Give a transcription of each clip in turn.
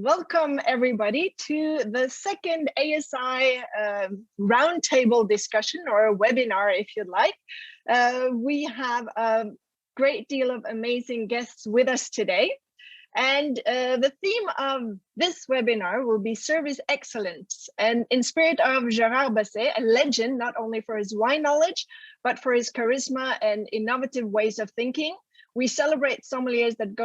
welcome everybody to the second ASI Roundtable discussion, or webinar if you'd like. We have a great deal of amazing guests with us today. And the theme of this webinar will be service excellence. And in spirit of Gerard Basset, a legend not only for his wine knowledge, but for his charisma and innovative ways of thinking, we celebrate sommeliers that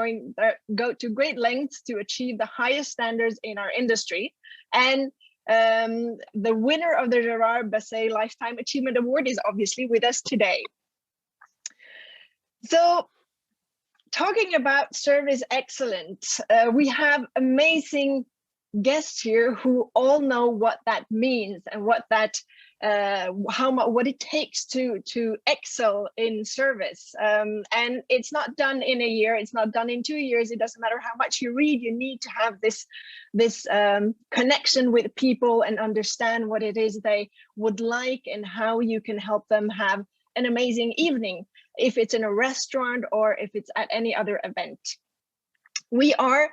go to great lengths to achieve the highest standards in our industry. And the winner of the Gerard Basset Lifetime Achievement Award is obviously with us today. So, talking about service excellence, we have amazing guests here who all know what that means and what that what it takes to excel in service. And it's not done in a year, it's not done in 2 years. It doesn't matter how much you read, you need to have this connection with people and understand what it is they would like and how you can help them have an amazing evening, if it's in a restaurant or if it's at any other event. We are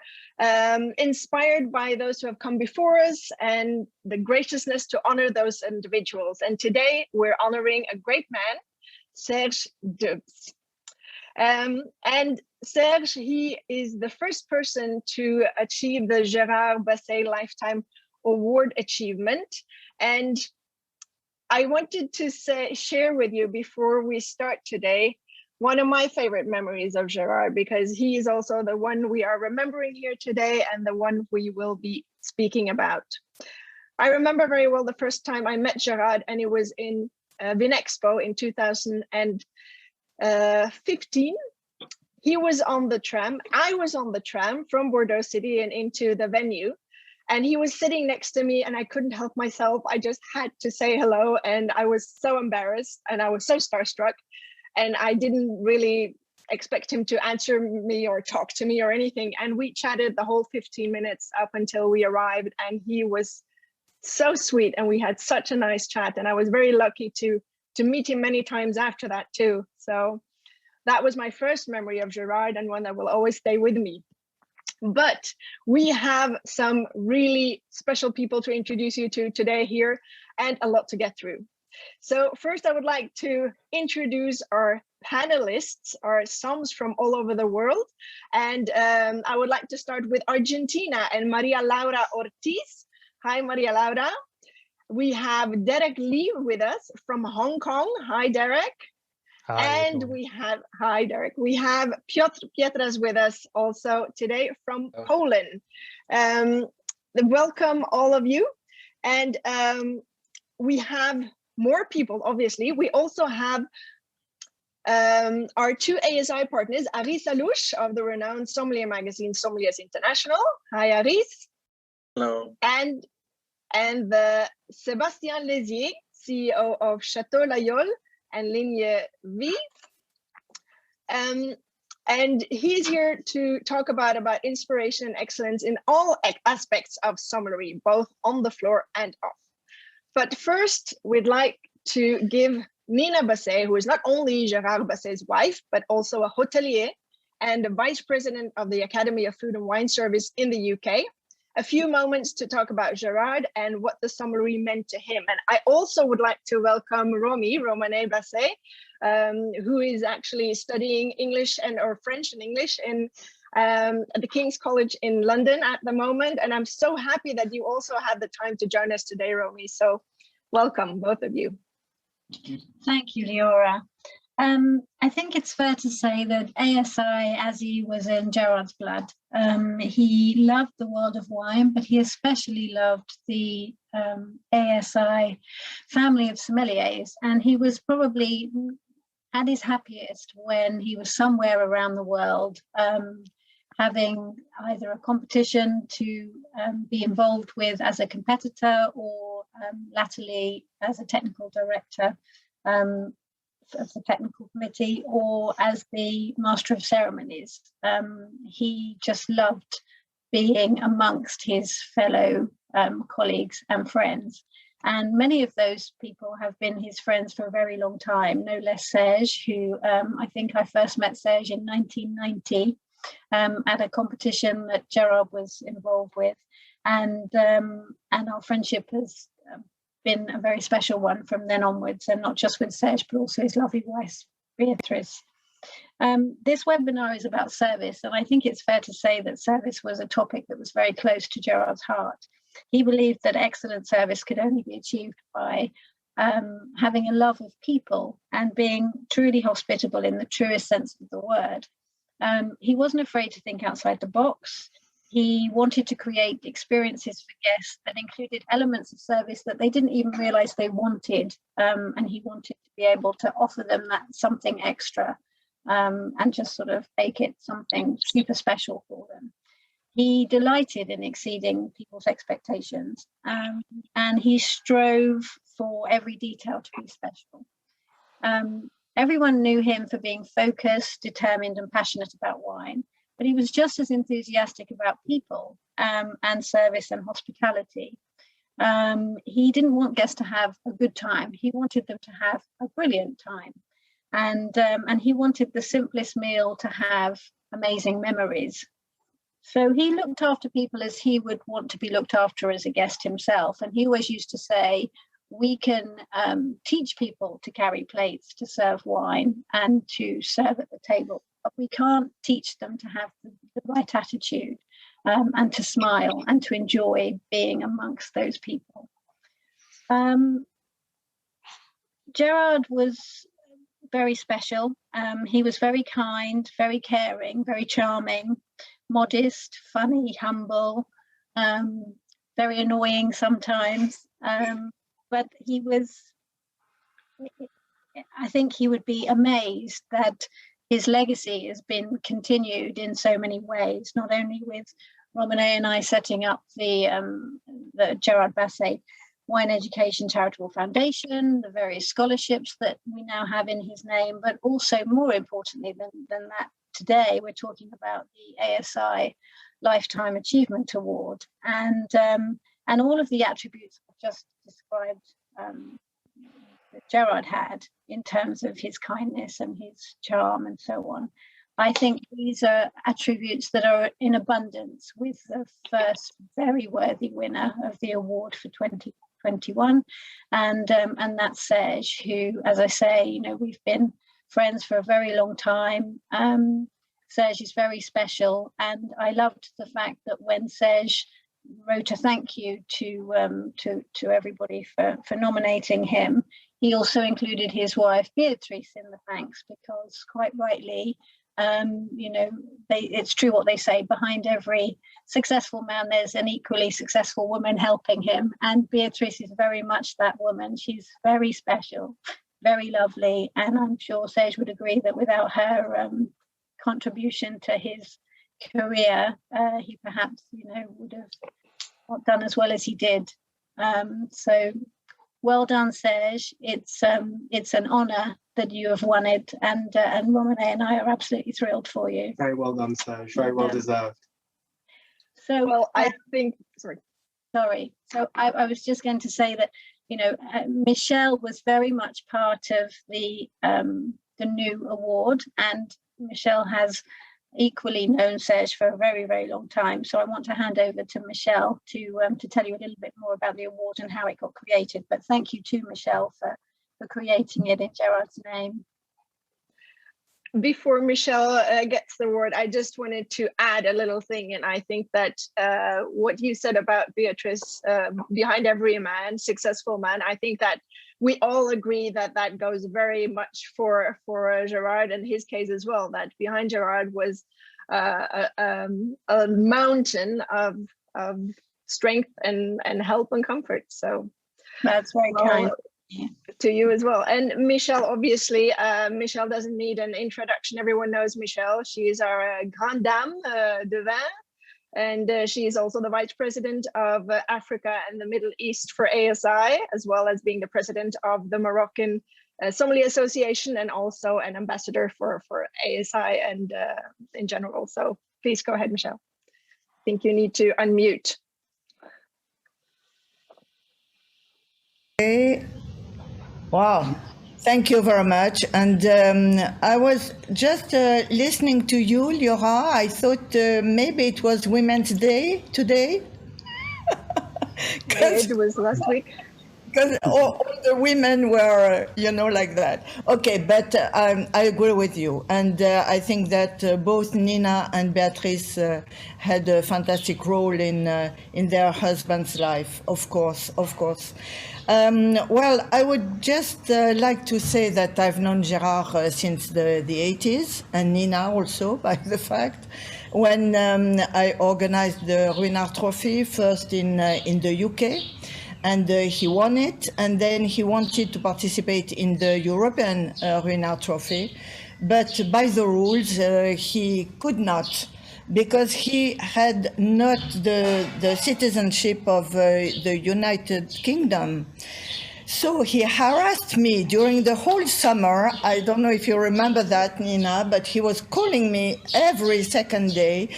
inspired by those who have come before us and the graciousness to honor those individuals. And today we're honoring a great man, Serge Dubs. And Serge, he is the first person to achieve the Gerard Basset Lifetime Award achievement. And I wanted to share with you before we start today one of my favorite memories of Gerard, because he is also the one we are remembering here today and the one we will be speaking about. I remember very well the first time I met Gerard, and it was in Vinexpo in 2015. He was on the tram, I was on the tram from Bordeaux City and into the venue, and he was sitting next to me and I couldn't help myself. I just had to say hello, and I was so embarrassed and I was so starstruck. And I didn't really expect him to answer me or talk to me or anything. And we chatted the whole 15 minutes up until we arrived. And he was so sweet. And we had such a nice chat. And I was very lucky to meet him many times after that too. So that was my first memory of Gerard, and one that will always stay with me. But we have some really special people to introduce you to today here, and a lot to get through. So first, I would like to introduce our panelists, our somms from all over the world. And I would like to start with Argentina and Maria Laura Ortiz. Hi, Maria Laura. We have Derek Lee with us from Hong Kong. Hi, Derek. Hi, and we have, hi, Derek. We have Piotr Pietras with us also today from Poland. Welcome, all of you. And we have more people, obviously. We also have our two ASI partners, Aris Alouche of the renowned sommelier magazine Sommeliers International. Hi, Aris. Hello. And the Sébastien Lézier, CEO of Chateau Layol and Ligne V. And he's here to talk about inspiration and excellence in all aspects of sommelier, both on the floor and off. But first, we'd like to give Nina Basset, who is not only Gerard Basset's wife, but also a hotelier and the vice president of the Academy of Food and Wine Service in the UK, a few moments to talk about Gerard and what the sommelier meant to him. And I also would like to welcome Romane Basset, who is actually studying English or French and English at the King's College in London at the moment. And I'm so happy that you also had the time to join us today, Romy. So welcome, both of you. Thank you, Leora. I think it's fair to say that ASI was in Gerard's blood. He loved the world of wine, but he especially loved the ASI family of sommeliers. And he was probably at his happiest when he was somewhere around the world, having either a competition to be involved with as a competitor, or latterly as a technical director of the technical committee, or as the master of ceremonies. He just loved being amongst his fellow colleagues and friends. And many of those people have been his friends for a very long time, no less Serge, who I think I first met Serge in 1990. at a competition that Gerard was involved with, and our friendship has been a very special one from then onwards, and not just with Serge, but also his lovely wife, Beatrice. This webinar is about service, and I think it's fair to say that service was a topic that was very close to Gerard's heart. He believed that excellent service could only be achieved by having a love of people and being truly hospitable in the truest sense of the word. He wasn't afraid to think outside the box. He wanted to create experiences for guests that included elements of service that they didn't even realize they wanted, and he wanted to be able to offer them that something extra, and just sort of make it something super special for them. He delighted in exceeding people's expectations, and he strove for every detail to be special. Everyone knew him for being focused, determined, and passionate about wine, but he was just as enthusiastic about people and service and hospitality. He didn't want guests to have a good time. He wanted them to have a brilliant time, and he wanted the simplest meal to have amazing memories. So he looked after people as he would want to be looked after as a guest himself. And he always used to say, we can teach people to carry plates, to serve wine, and to serve at the table, but we can't teach them to have the right attitude, and to smile and to enjoy being amongst those people. Gerard was very special. He was very kind, very caring, very charming, modest, funny, humble, very annoying sometimes. But he was, I think he would be amazed that his legacy has been continued in so many ways, not only with Romane and I setting up the Gerard Basset Wine Education Charitable Foundation, the various scholarships that we now have in his name, but also more importantly than that, today we're talking about the ASI Lifetime Achievement Award, and all of the attributes I've just described that Gerard had in terms of his kindness and his charm and so on. I think these are attributes that are in abundance with the first very worthy winner of the award for 2021, and that's Serge, who, as I say, you know, we've been friends for a very long time. Serge is very special, and I loved the fact that when Serge wrote a thank you to everybody for nominating him, he also included his wife Beatrice in the thanks, because quite rightly, you know, it's true what they say, behind every successful man there's an equally successful woman helping him, and Beatrice is very much that woman. She's very special, very lovely, and I'm sure Serge would agree that without her contribution to his career, he perhaps, you know, would have not done as well as he did. So well done, Serge. It's an honour that you have won it, and Romane and I are absolutely thrilled for you. Very well done, Serge. Very well deserved. So, well, I think, sorry. So I was just going to say that, you know, Michelle was very much part of the new award, and Michelle has equally known Serge for a very, very long time. So I want to hand over to Michelle to tell you a little bit more about the award and how it got created. But thank you to Michelle for creating it in Gerard's name. Before Michelle gets the word, I just wanted to add a little thing, and I think that what you said about Beatrice, behind every man, successful man, I think that we all agree that that goes very much for Gerard and his case as well, that behind Gerard was a mountain of strength and help and comfort. So that's very kind. To you as well. And Michelle, obviously, Michelle doesn't need an introduction. Everyone knows Michelle. She is our grande dame de vin, and she is also the vice president of Africa and the Middle East for ASI, as well as being the president of the Moroccan Sommelier Association, and also an ambassador for ASI and in general. So please go ahead, Michelle. I think you need to unmute. Okay. Wow, Thank you very much. And I was just listening to you, Liora. I thought maybe it was Women's Day today. It was last week. Because all the women were, like that. Okay, but I agree with you. And I think that both Nina and Beatrice had a fantastic role in their husband's life, of course. Well, I would just like to say that I've known Gerard since the 80s, and Nina also, by the fact, when I organized the Ruinart Trophy, first in the UK. And he won it, and then he wanted to participate in the European Ruinart Trophy, but by the rules he could not, because he had not the citizenship of the United Kingdom. So he harassed me during the whole summer. I don't know if you remember that, Nina, but he was calling me every second day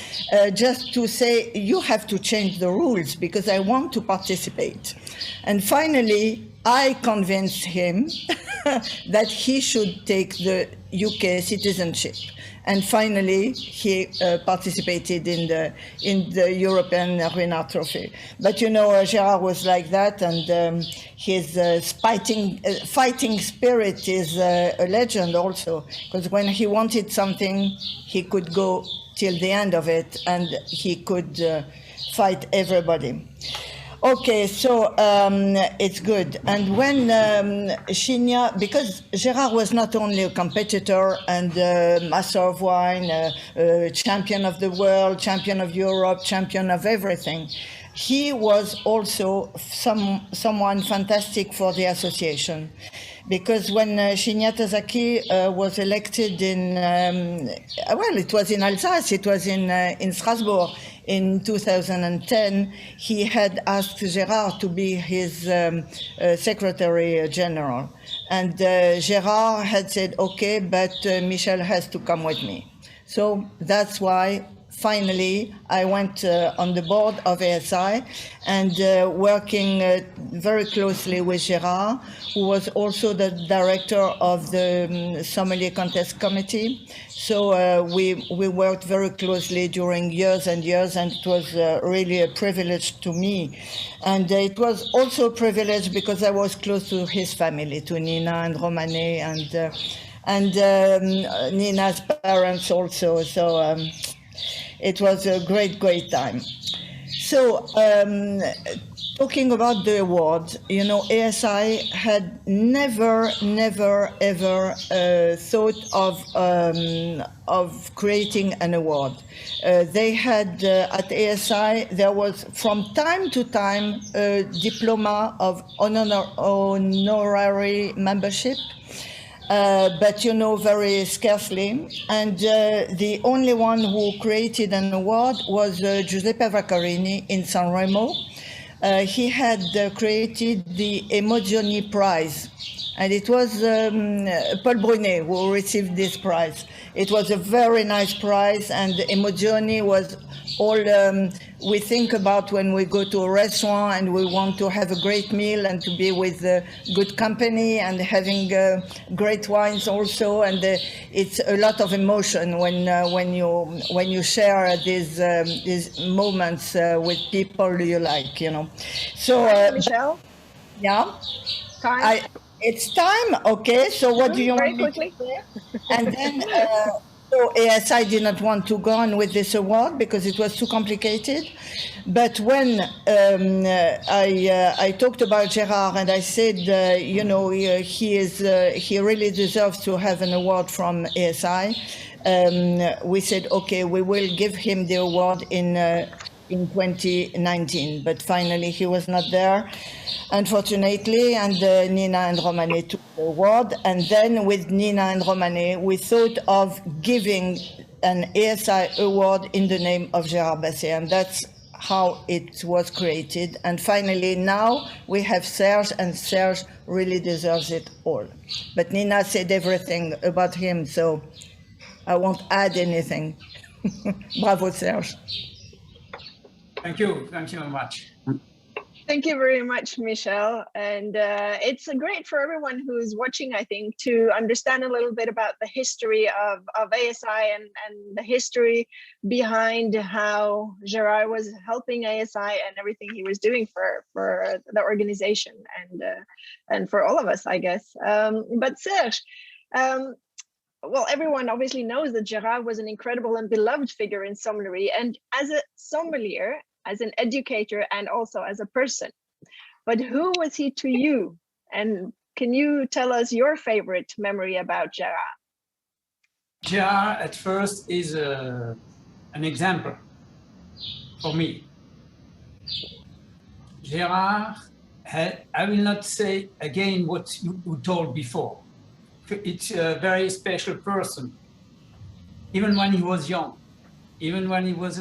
just to say, you have to change the rules because I want to participate. And finally, I convinced him that he should take the UK citizenship. And finally, he participated in the European Ruinart Trophy. But Gerard was like that, and his fighting spirit is a legend also. Because when he wanted something, he could go till the end of it, and he could fight everybody. Okay, so it's good. And when Shinya, because Gerard was not only a competitor and master of wine, champion of the world, champion of Europe, champion of everything, he was also someone fantastic for the association. Because when Shinya Tazaki was elected it was in Alsace, it was in Strasbourg, in 2010, he had asked Gerard to be his Secretary General. And Gerard had said, okay, but Michel has to come with me. So that's why finally I went on the board of ASI and working very closely with Gerard, who was also the director of the Sommelier Contest Committee. So we worked very closely during years and years, and it was really a privilege to me. And it was also a privilege because I was close to his family, to Nina and Romane, and Nina's parents also. So it was a great time. So talking about the award, ASI had never ever thought of creating an award. They had at ASI, there was from time to time a diploma of honorary membership. But very scarcely. And the only one who created an award was Giuseppe Vaccarini in Sanremo. He had created the Emozioni Prize, and it was Paul Brunet who received this prize. It was a very nice prize, and Emozioni was all we think about when we go to a restaurant and we want to have a great meal and to be with good company and having great wines also, and it's a lot of emotion when you share these moments with people you like, So Michelle? Yeah. Time? It's time. Okay. So what do you Very want me quickly. to say? And then. So ASI did not want to go on with this award because it was too complicated. But when I talked about Gerard and I said, he really deserves to have an award from ASI, we said, okay, we will give him the award in 2019. But finally, he was not there, unfortunately, and Nina and Romane took the award. And then with Nina and Romane, we thought of giving an ASI award in the name of Gerard Basset, and that's how it was created. And finally, now we have Serge, and Serge really deserves it all. But Nina said everything about him, so I won't add anything. Bravo, Serge. Thank you very much. Thank you very much, Michelle. And it's great for everyone who's watching, I think, to understand a little bit about the history of ASI and the history behind how Gerard was helping ASI and everything he was doing for the organization and for all of us, I guess. But Serge, well, everyone obviously knows that Gerard was an incredible and beloved figure in sommelier, and as a sommelier, as an educator, and also as a person. But who was he to you? And can you tell us your favorite memory about Gerard? Gerard at first is an example for me. Gerard had, I will not say again what you told before. It's a very special person. Even when he was young, even when he was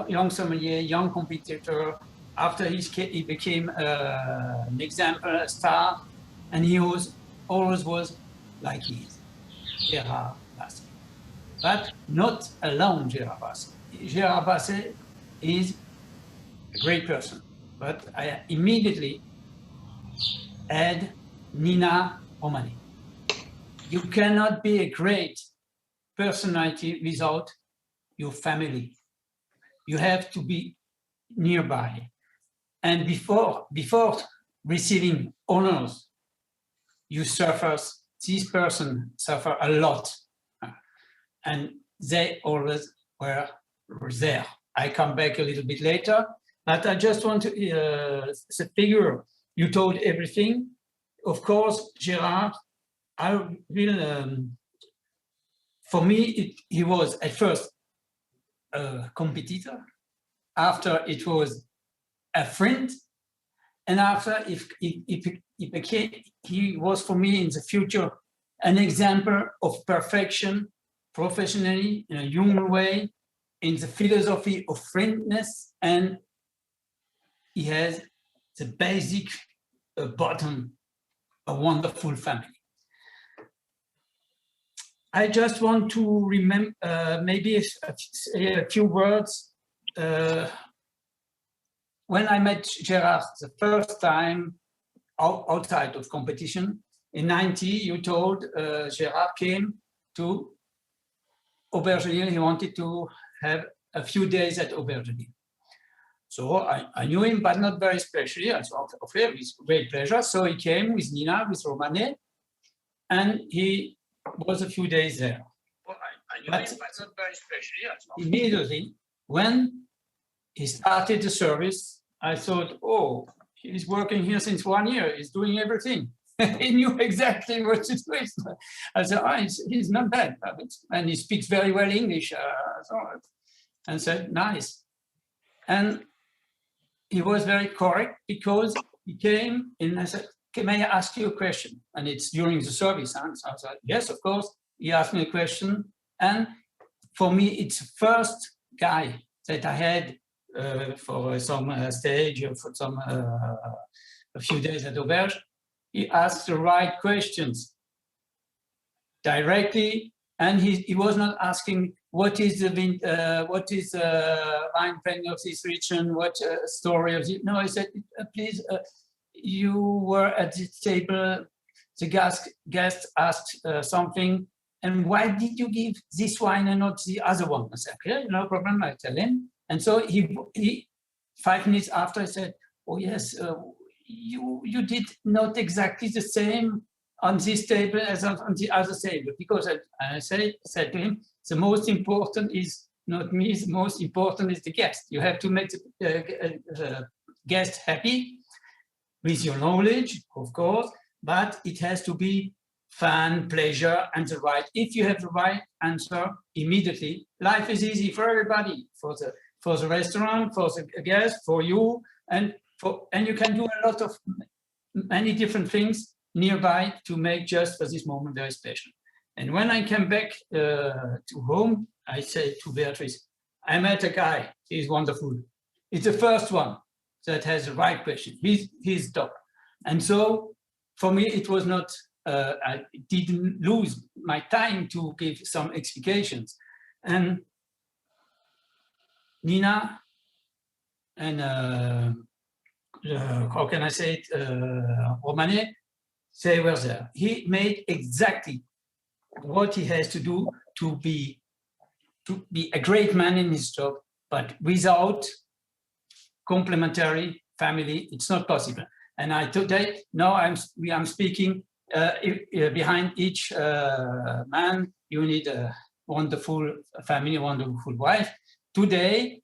young sommelier, young competitor, after he became an example, a star, and he always was like he is, Gerard Basset. But not alone Gerard Basset. Gerard Basset is a great person, but I immediately add Nina Romani. You cannot be a great personality without your family. You have to be nearby. And before receiving honors, this person suffer a lot. And they always were there. I come back a little bit later, but I just want to, the figure, you told everything. Of course, Gerard, I will, for me, he was at first a competitor, after it was a friend, and after he was for me in the future an example of perfection, professionally, in a human way, in the philosophy of friendness, and he has the basic bottom, a wonderful family. I just want to remember maybe a few words. When I met Gerard the first time outside of competition, in 90, you told Gerard came to Aubergenil. He wanted to have a few days at Aubergenil. So I knew him, but not very specially. I thought, okay, with great pleasure. So he came with Nina, with Romane, and he was a few days there. Well, I knew him, but not very specially. Immediately, when he started the service, I thought, oh, he's working here since 1 year. He's doing everything. He knew exactly what to do. I said, oh, he's not bad. And he speaks very well English. And said, nice. And he was very correct because he came and I said, may I ask you a question? And it's during the service. And so I said, yes, of course. He asked me a question. And for me, it's the first guy that I had for some stage, for some a few days at Auberge. He asked the right questions directly, and he was not asking what is the wine planning of this region, what story of it. No, he said, please, you were at the table, the guest asked something, and why did you give this wine and not the other one? I said, okay, no problem, I tell him. And so he 5 minutes after, I said, oh yes, you did not exactly the same on this table as on the other table, because I said to him, the most important is not me, the most important is the guest. You have to make the guest happy with your knowledge, of course, but it has to be fun, pleasure, and the right. If you have the right answer immediately, life is easy for everybody, for the restaurant, for the guest, for you, and you can do a lot of many different things nearby to make just for this moment very special. And when I came back to home, I said to Beatrice, I met a guy, he's wonderful. It's the first one that has the right question. He's top. And so for me, it was not, I didn't lose my time to give some explications. And Nina and how can I say it, Romanet, they were there. He made exactly what he has to do to be a great man in his job, but without complementary family, it's not possible. And today, now I'm speaking behind each man, you need a wonderful family, wonderful wife. Today,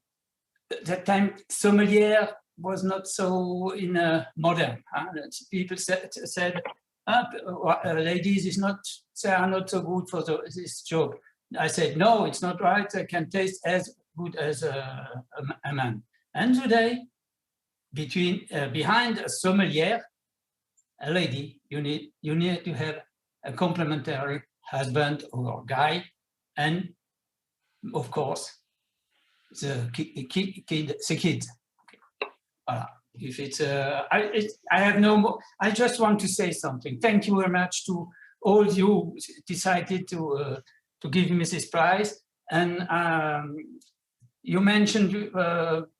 that time, sommelier was not so in modern. People said ladies they are not so good for this job. I said, no, it's not right. I can taste as good as a man. And today, behind a sommelier, a lady, you need to have a complementary husband or guy, and of course, the kid. Voilà. If it's, I have no more. I just want to say something. Thank you very much to all you decided to give me this prize. And you mentioned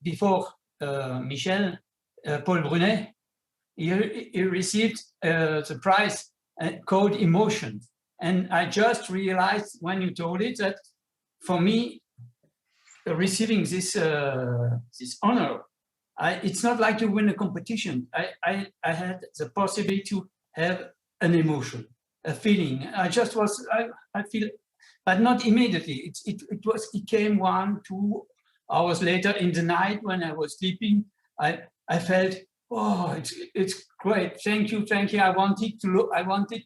before Michel, Paul Brunet. He received the prize called Emotion. And I just realized when you told it that for me, receiving this honor, it's not like you win a competition. I had the possibility to have an emotion, a feeling. I feel, but not immediately. It came 1-2 hours later in the night when I was sleeping. I felt, oh, it's great. Thank you. I wanted to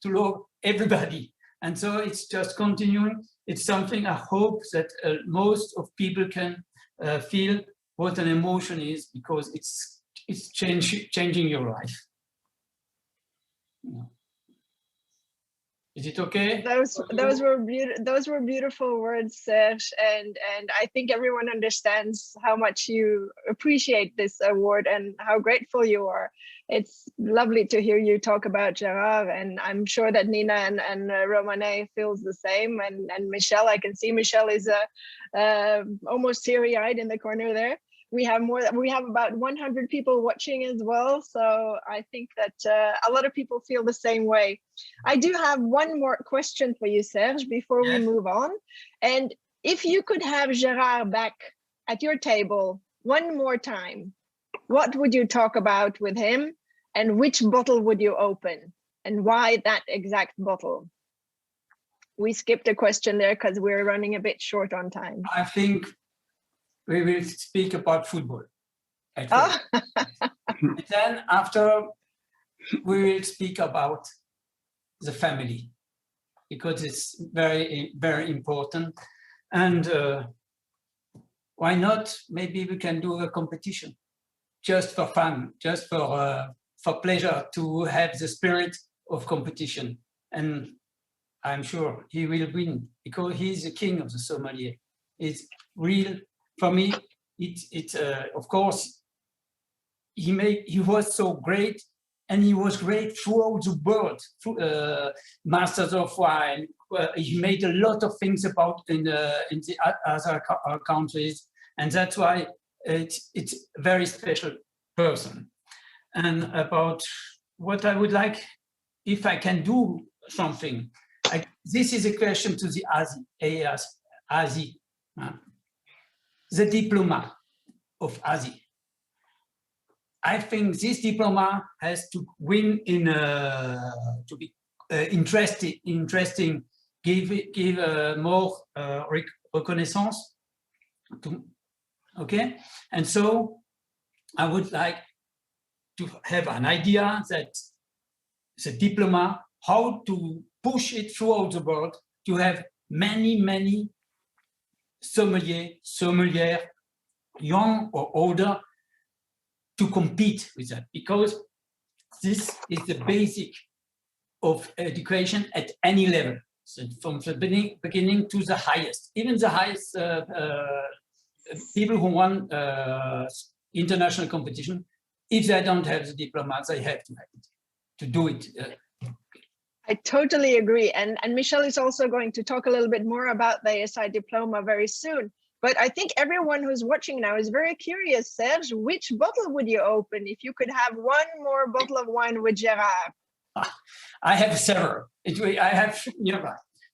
love everybody, and so it's just continuing. It's something I hope that most of people can feel what an emotion is, because it's changing your life. Yeah. Is it okay? Those were beautiful words, Serge, and I think everyone understands how much you appreciate this award and how grateful you are. It's lovely to hear you talk about Gerard, and I'm sure that Nina and Romanet feels the same, and Michelle. I can see Michelle is almost teary-eyed in the corner there. We have about 100 people watching as well, so I think that a lot of people feel the same way. I do have one more question for you, Serge, before we move on. And if you could have Gerard back at your table one more time, what would you talk about with him, and which bottle would you open, and why that exact bottle? We skipped a question there because we're running a bit short on time. I think we will speak about football. And then after, we will speak about the family, because it's very, very important. And why not? Maybe we can do a competition, just for fun, just for pleasure, to have the spirit of competition. And I'm sure he will win, because he's the king of the sommelier. It's real. For me, of course, he was so great, and he was great throughout the world. Masters of Wine, he made a lot of things about in the other countries, and that's why it's a very special person. And about what I would like, if I can do something, this is a question to the ASI. The diploma of ASI. I think this diploma has to win to be interesting, give more reconnaissance. Okay, and so I would like to have an idea that the diploma, how to push it throughout the world, to have many sommelier, young or older, to compete with that, because this is the basic of education at any level, so from the beginning to the highest. Even the highest people who won international competition, if they don't have the diploma, they have to have it to do it. I totally agree. And Michelle is also going to talk a little bit more about the ASI Diploma very soon. But I think everyone who's watching now is very curious. Serge, which bottle would you open if you could have one more bottle of wine with Gerard? I have several. I have,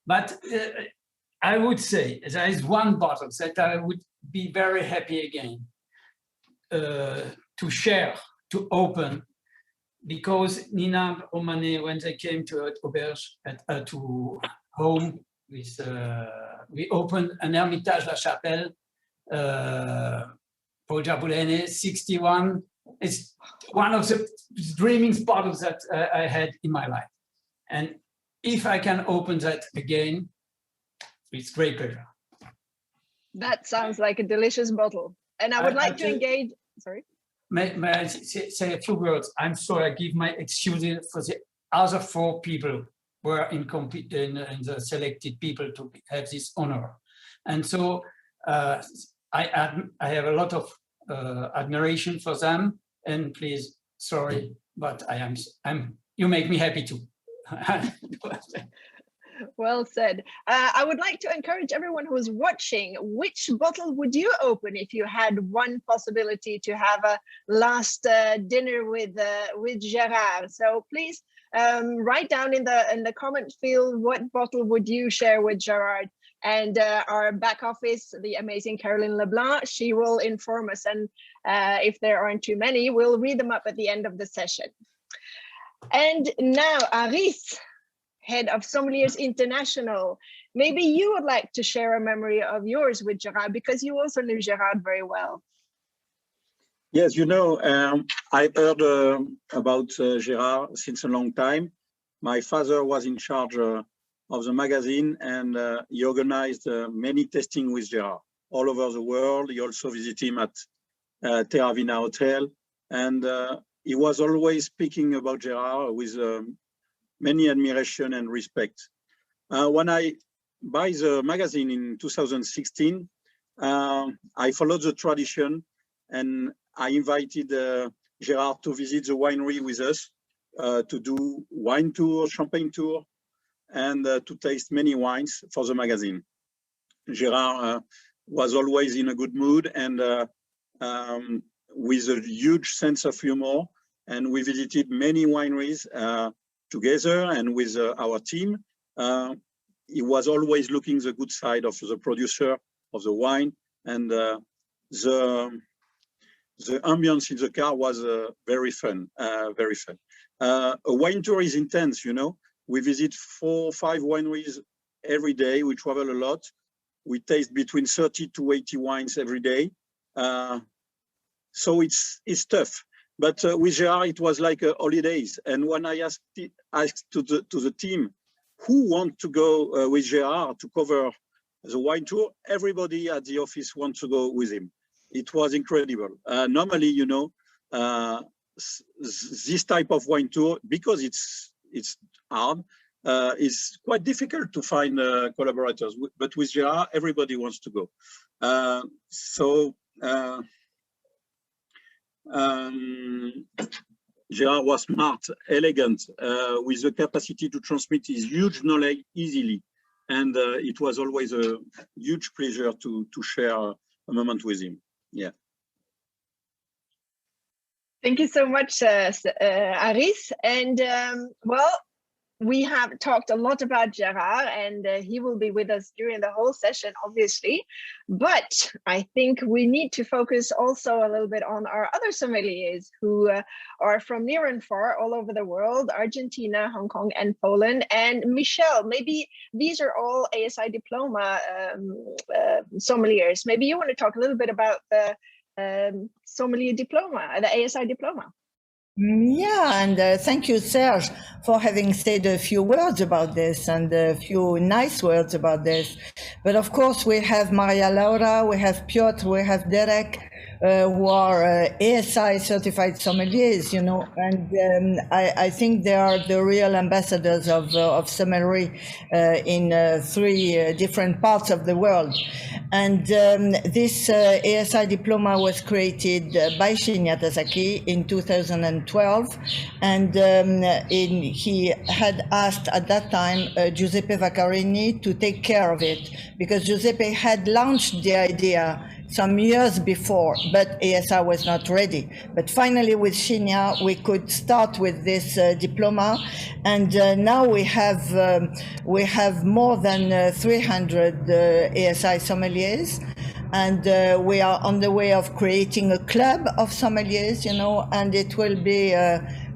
but I would say there is one bottle that I would be very happy again to share, to open, because Nina Romane, when they came to Auberge, to home, we opened an Hermitage La Chapelle, Paul Jaboulene, 61. It's one of the dreaming bottles that I had in my life. And if I can open that again, it's great pleasure. That sounds like a delicious bottle. And I would like to engage, sorry. May I say a few words? I'm sorry, I give my excuses for the other 4 people who are in the selected people to have this honor. And so I have a lot of admiration for them. And please, sorry, but you make me happy too. Well said. I would like to encourage everyone who is watching, which bottle would you open if you had one possibility to have a last dinner with Gerard? So please write down in the comment field, what bottle would you share with Gerard? And our back office, the amazing Caroline Leblanc, she will inform us. And if there aren't too many, we'll read them up at the end of the session. And now, Aris, head of Sommeliers International, maybe you would like to share a memory of yours with Gerard, because you also knew Gerard very well. Yes, I heard about Gerard since a long time. My father was in charge of the magazine, and he organized many testing with Gerard all over the world. He also visited him at Terravina Hotel, and he was always speaking about Gerard with many admiration and respect. When I buy the magazine in 2016, I followed the tradition, and I invited Gerard to visit the winery with us, to do wine tour, champagne tour, and to taste many wines for the magazine. Gerard was always in a good mood and with a huge sense of humor, and we visited many wineries together and with our team. He was always looking the good side of the producer of the wine, and the ambience in the car was very fun, very fun. A wine tour is intense, We visit 4 or 5 wineries every day. We travel a lot. We taste between 30 to 80 wines every day. So it's tough. But with Gerard, it was like holidays. And when I asked to the team, who want to go with Gerard to cover the wine tour, everybody at the office wants to go with him. It was incredible. Normally, this type of wine tour, because it's hard, it's quite difficult to find collaborators. But with Gerard, everybody wants to go. Gerard was smart, elegant, with the capacity to transmit his huge knowledge easily. And it was always a huge pleasure to share a moment with him. Yeah. Thank you so much, Aris. And well, we have talked a lot about Gerard, and he will be with us during the whole session, obviously. But I think we need to focus also a little bit on our other sommeliers who are from near and far all over the world, Argentina, Hong Kong, and Poland. And Michelle, maybe these are all ASI Diploma sommeliers. Maybe you want to talk a little bit about the sommelier diploma, the ASI Diploma. Yeah, and thank you, Serge, for having said a few words about this and a few nice words about this. But of course, we have Maria Laura, we have Piotr, we have Derek, who are ASI certified sommeliers, you know, and I think they are the real ambassadors of sommelier in 3 different parts of the world. And this ASI diploma was created by Shinya Tasaki in 2012, and he had asked at that time Giuseppe Vaccarini to take care of it, because Giuseppe had launched the idea some years before, but ASI was not ready. But finally, with Shinya, we could start with this diploma, and now we have more than 300 ASI sommeliers, and we are on the way of creating a club of sommeliers, you know, and it will be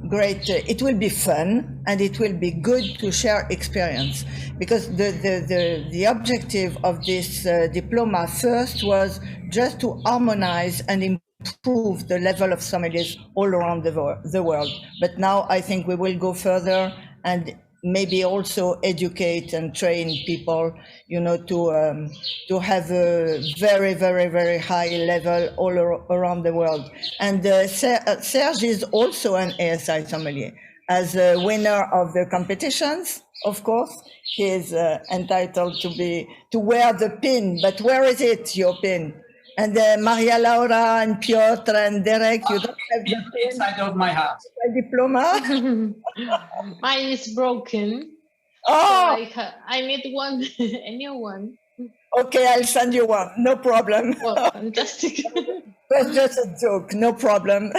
great. It will be fun, and it will be good to share experience, because the objective of this diploma first was just to harmonize and improve the level of sommeliers all around the world. But now I think we will go further and maybe also educate and train people, you know, to have a very, very, very high level all around the world. And Serge is also an ASI sommelier. As a winner of the competitions, of course, he is entitled to wear the pin. But where is it, your pin? And Maria Laura and Piotr and Derek, you don't have the pin inside of my heart. diploma? Mine is broken. Oh, So I need one, a new one. okay, I'll send you one. No problem. Well, fantastic. That's just a joke. No problem.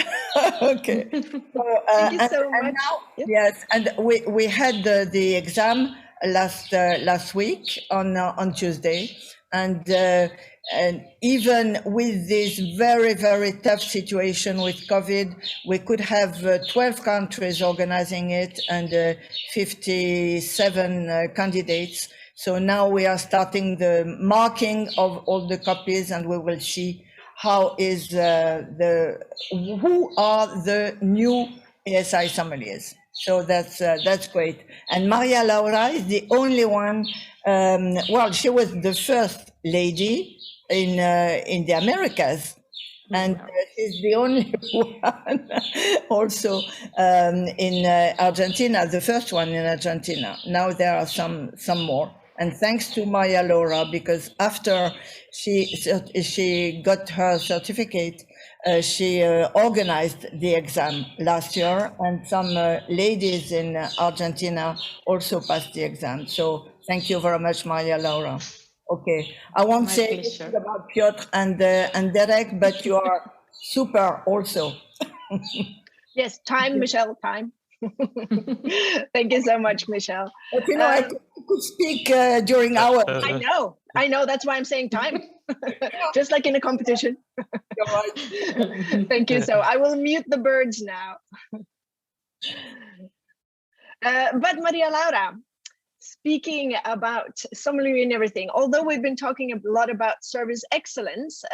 Okay. So, Thank you so much. And now, Yep. yes, and we had the exam last week on Tuesday, and even with this very, very tough situation with COVID, we could have 12 countries organizing it and 57 candidates. So now we are starting the marking of all the copies, and we will see how is who are the new ASI sommeliers. So that's great. And Maria Laura is the only one. Well, she was the first lady in the Americas, and she's the only one also in Argentina, the first one in Argentina. Now there are some more. And thanks to Maria Laura, because after she got her certificate, she organized the exam last year, and some ladies in Argentina also passed the exam. So thank you very much, Maria Laura. Okay, I won't My say pleasure. anything about Piotr and Derek, but you are super also. Yes, time, Michelle, time. Thank you so much, Michelle. But you know, I could speak during hours. I know. That's why I'm saying time. Just like in a competition. You're right. Thank you. So I will mute the birds now. But Maria Laura, speaking about sommelier and everything, although we've been talking a lot about service excellence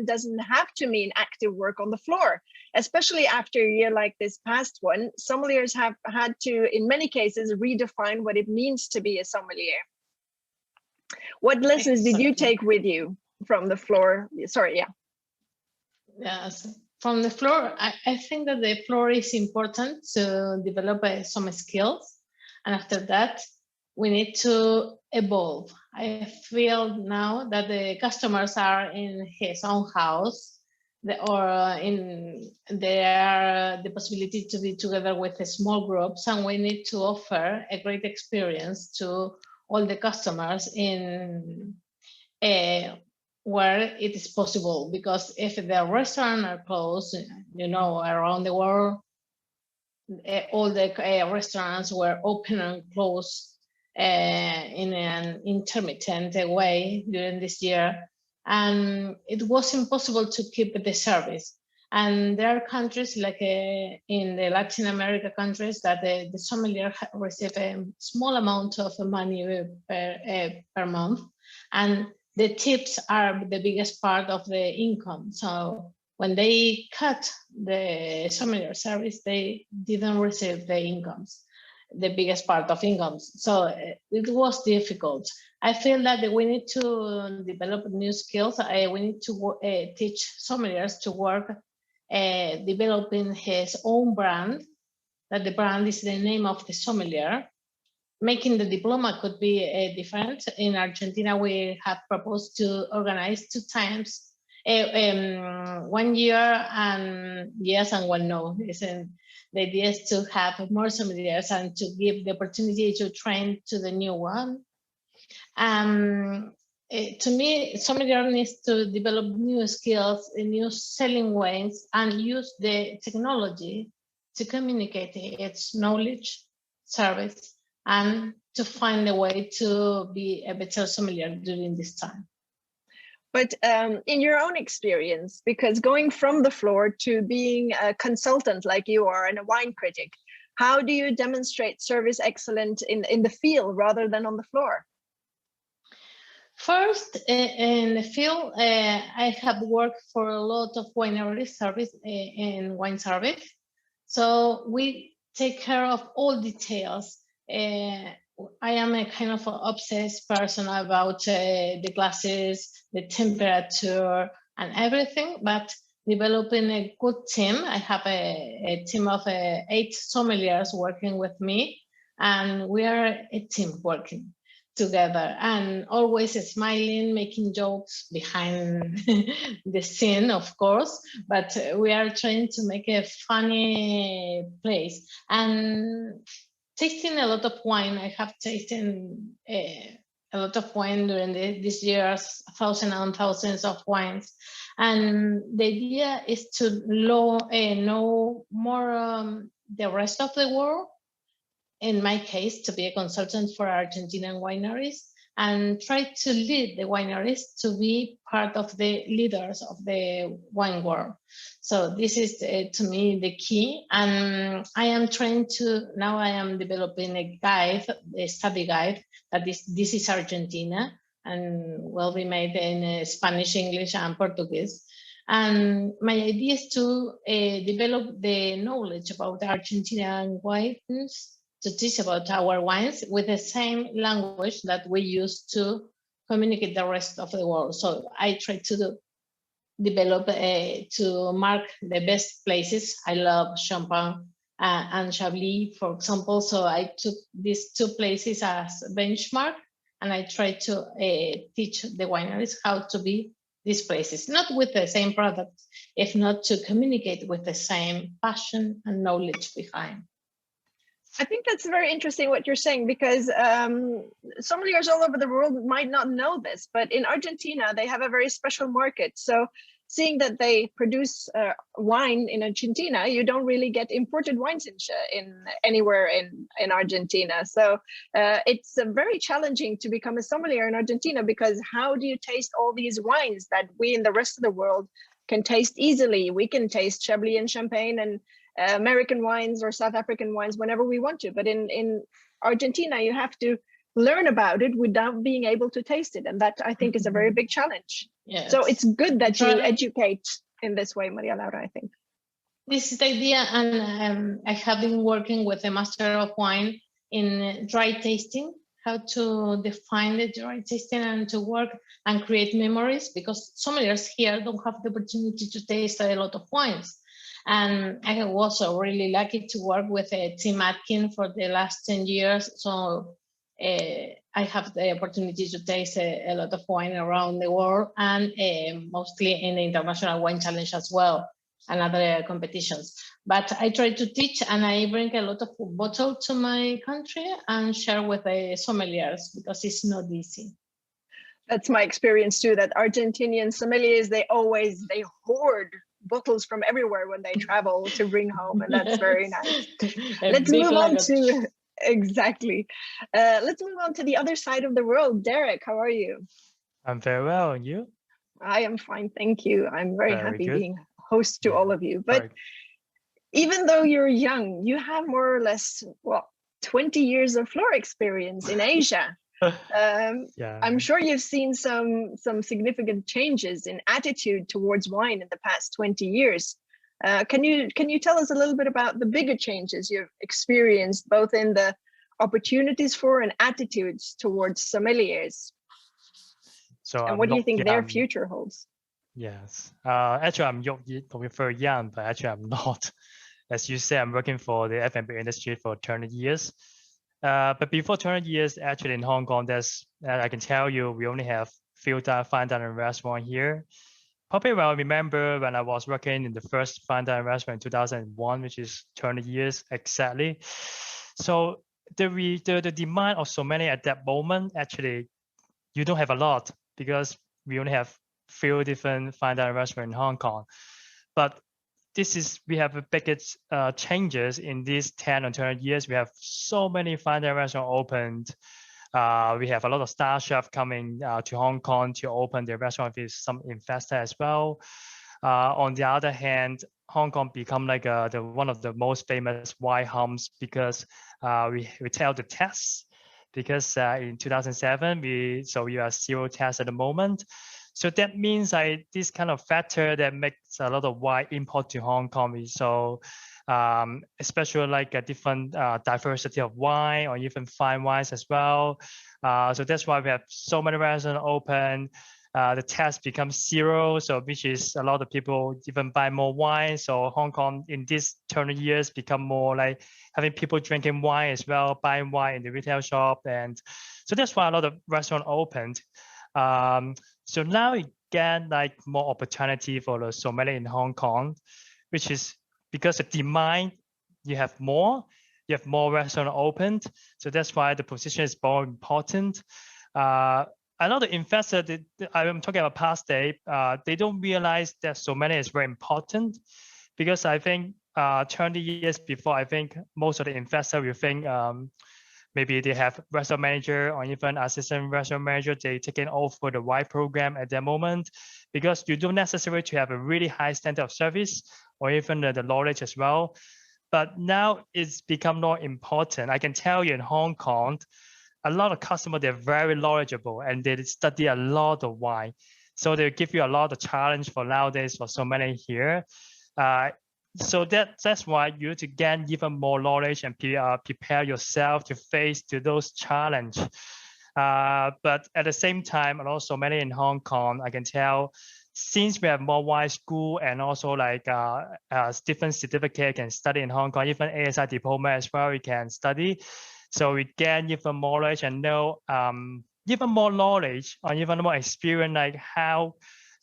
doesn't have to mean active work on the floor. Especially after a year like this past one, sommeliers have had to, in many cases, redefine what it means to be a sommelier. What lessons did you take with you from the floor? Sorry, yeah. Yes, from the floor, I think that the floor is important to develop some skills. And after that, we need to evolve. I feel now that the customers are in his own house, or the possibility to be together with small groups, and we need to offer a great experience to all the customers in where it is possible. Because if the restaurants are closed, you know, around the world, all the restaurants were open and closed in an intermittent way during this year. And it was impossible to keep the service. And there are countries like in the Latin America countries that the sommelier receive a small amount of money per month. And the tips are the biggest part of the income. So when they cut the sommelier service, they didn't receive the incomes. the biggest part of incomes. So it was difficult. I feel that we need to develop new skills. We need to teach sommeliers to work developing his own brand, that the brand is the name of the sommelier. Making the diploma could be different. In Argentina, we have proposed to organize 2 times, 1 year and yes and 1 no. The idea is to have more sommeliers and to give the opportunity to train to the new one. To me, sommelier needs to develop new skills, new selling ways, and use the technology to communicate its knowledge, service, and to find a way to be a better sommelier during this time. But in your own experience, because going from the floor to being a consultant like you are and a wine critic, how do you demonstrate service excellence in the field rather than on the floor? First, in the field, I have worked for a lot of winery service in wine service. So we take care of all details. I am a kind of obsessed person about the glasses, the temperature, and everything, but developing a good team. I have a team of 8 sommeliers working with me, and we are a team working together and always smiling, making jokes behind the scene, of course, but we are trying to make a funny place. And tasting a lot of wine, I have tasted a lot of wine during these years, thousands and thousands of wines. And the idea is to know more the rest of the world. In my case, to be a consultant for Argentinian wineries and try to lead the wineries to be part of the leaders of the wine world. So this is, to me, the key. And I am trying to, now I am developing a guide, a study guide, that this is Argentina and will be made in Spanish, English, and Portuguese. And my idea is to develop the knowledge about Argentinian wines, to teach about our wines with the same language that we use to communicate the rest of the world. So I try to develop, to mark the best places. I love Champagne and Chablis, for example. So I took these 2 places as benchmark, and I try to teach the wineries how to be these places, not with the same product, if not to communicate with the same passion and knowledge behind. I think that's very interesting what you're saying, because sommeliers all over the world might not know this, but in Argentina, they have a very special market. So seeing that they produce wine in Argentina, you don't really get imported wines in anywhere in Argentina. So it's very challenging to become a sommelier in Argentina, because how do you taste all these wines that we in the rest of the world can taste easily? We can taste Chablis and Champagne and American wines or South African wines whenever we want to, but in Argentina you have to learn about it without being able to taste it, and that I think is a very big challenge. Yes. So it's good that you educate in this way, Maria Laura, I think. This is the idea, and I have been working with a master of wine in dry tasting, how to define the dry tasting and to work and create memories, because sommeliers here don't have the opportunity to taste a lot of wines. And I was really lucky to work with Tim Atkin for the last 10 years. So I have the opportunity to taste a lot of wine around the world, and mostly in the International Wine Challenge as well, and other competitions. But I try to teach, and I bring a lot of bottles to my country and share with the sommeliers, because it's not easy. That's my experience too, that Argentinian sommeliers, they hoard bottles from everywhere when they travel to bring home, and that's very nice. Let's move on to, exactly. Let's move on to the other side of the world. Derek, how are you? I'm very well, and you? I am fine, thank you. I'm very happy good. being host to all of you. But even though you're young, you have more or less, 20 years of floor experience in Asia. I'm sure you've seen some significant changes in attitude towards wine in the past 20 years. Can you tell us a little bit about the bigger changes you've experienced, both in the opportunities for and attitudes towards sommeliers? So And I'm what do you not think their young. future holds? Yes. Actually, I'm looking very young, but actually I'm not. As you say, I'm working for the F&B industry for 20 years. But before 20 years, actually in Hong Kong, I can tell you, we only have few fine dining restaurant here. Probably well, I remember when I was working in the first fine dining restaurant in 2001, which is 20 years exactly. So the demand of so many at that moment, actually, you don't have a lot because we only have few different fine dining restaurants in Hong Kong. But we have the biggest changes in these 10 or 20 years. We have so many fine dining restaurants opened. We have a lot of star chefs coming to Hong Kong to open their restaurant with some investor as well. On the other hand, Hong Kong become like one of the most famous wine hubs because we tell the tests. Because in 2007 we are zero test at the moment. So that means this kind of factor that makes a lot of wine import to Hong Kong. So especially like a different diversity of wine or even fine wines as well. So that's why we have so many restaurants open. The test becomes zero, so which is a lot of people even buy more wine. So Hong Kong in these 20 years become more like having people drinking wine as well, buying wine in the retail shop. And so that's why a lot of restaurants opened. So now you get like more opportunity for the sommelier in Hong Kong, which is because the demand, you have more restaurants opened. So that's why the position is more important. A lot of investors, I'm talking about past day, they don't realize that sommelier is very important, because I think 20 years before, I think most of the investors will think maybe they have restaurant manager or even assistant restaurant manager, they taking over the wine program at that moment, because you don't necessarily to have a really high standard of service or even the knowledge as well. But now it's become more important. I can tell you in Hong Kong, a lot of customers, they're very knowledgeable and they study a lot of wine. So they give you a lot of challenge for nowadays for so many here. So that's why you need to gain even more knowledge and prepare yourself to face to those challenges. But at the same time, and also many in Hong Kong, I can tell, since we have more wine school and also like different certificate can study in Hong Kong, even ASI Diploma as well, we can study. So we gain even more knowledge and know even more knowledge or even more experience, like how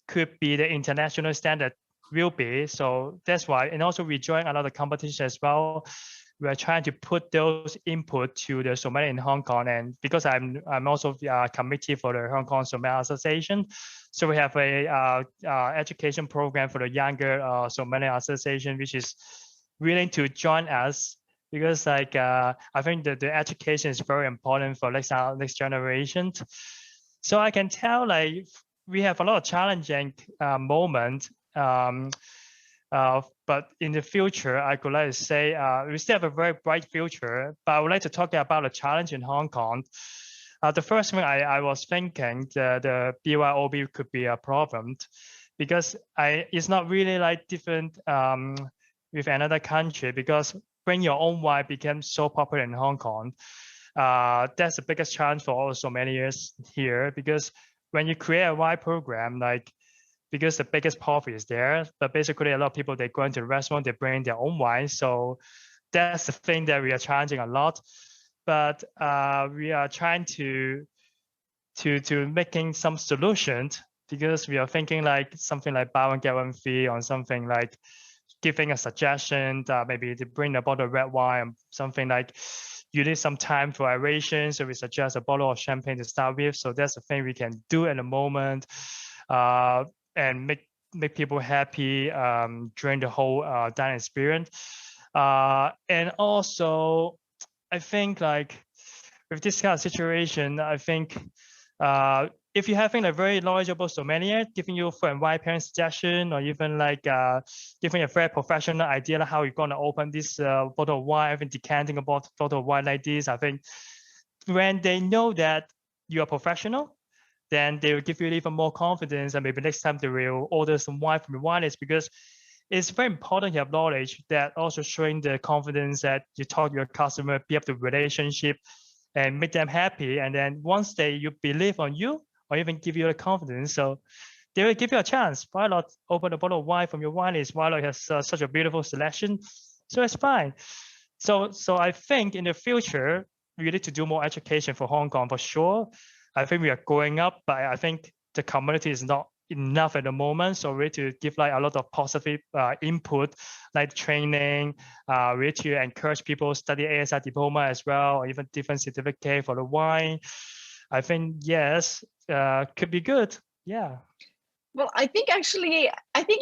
could be the international standard will be. So that's why, and also we join a lot of competition as well. We are trying to put those input to the sommelier in Hong Kong, and because I'm also committee for the Hong Kong Sommelier Association, so we have a education program for the younger sommelier association, which is willing to join us. Because like I think that the education is very important for next generation. So I can tell like we have a lot of challenging moments, but in the future, I could like to say we still have a very bright future. But I would like to talk about the challenge in Hong Kong. The first thing I was thinking, the BYOB could be a problem, because it's not really like different with another country, because bring your own wine became so popular in Hong Kong. That's the biggest challenge for all so many years here, because when you create a wine program, like, because the biggest profit is there, but basically a lot of people, they go into the restaurant, they bring their own wine. So that's the thing that we are challenging a lot. But we are trying to making some solutions, because we are thinking like something like buy one get one free, or something like giving a suggestion that maybe to bring a bottle of red wine, something like you need some time for aeration, so we suggest a bottle of champagne to start with. So that's the thing we can do at the moment, and make people happy during the whole dining experience. And also, I think like with this kind of situation, I think if you're having a very knowledgeable sommelier giving you food and wine pairing suggestion, or even like giving a very professional idea of how you're going to open this bottle of wine, even decanting a bottle of wine like this, I think when they know that you are professional, then they will give you even more confidence, and maybe next time they will order some wine from your wine list, because it's very important to have knowledge that also showing the confidence that you talk to your customer, build the relationship and make them happy. And then once you believe on you or even give you the confidence, so they will give you a chance. Why not open a bottle of wine from your wine list? Why not has such a beautiful selection? So it's fine. So I think in the future, we need to do more education for Hong Kong for sure. I think we are going up, but I think the community is not enough at the moment. So we need to give like a lot of positive input, like training. We need to encourage people to study ASI Diploma as well, or even different certificate for the wine. I think, yes, could be good. Yeah. Well, I think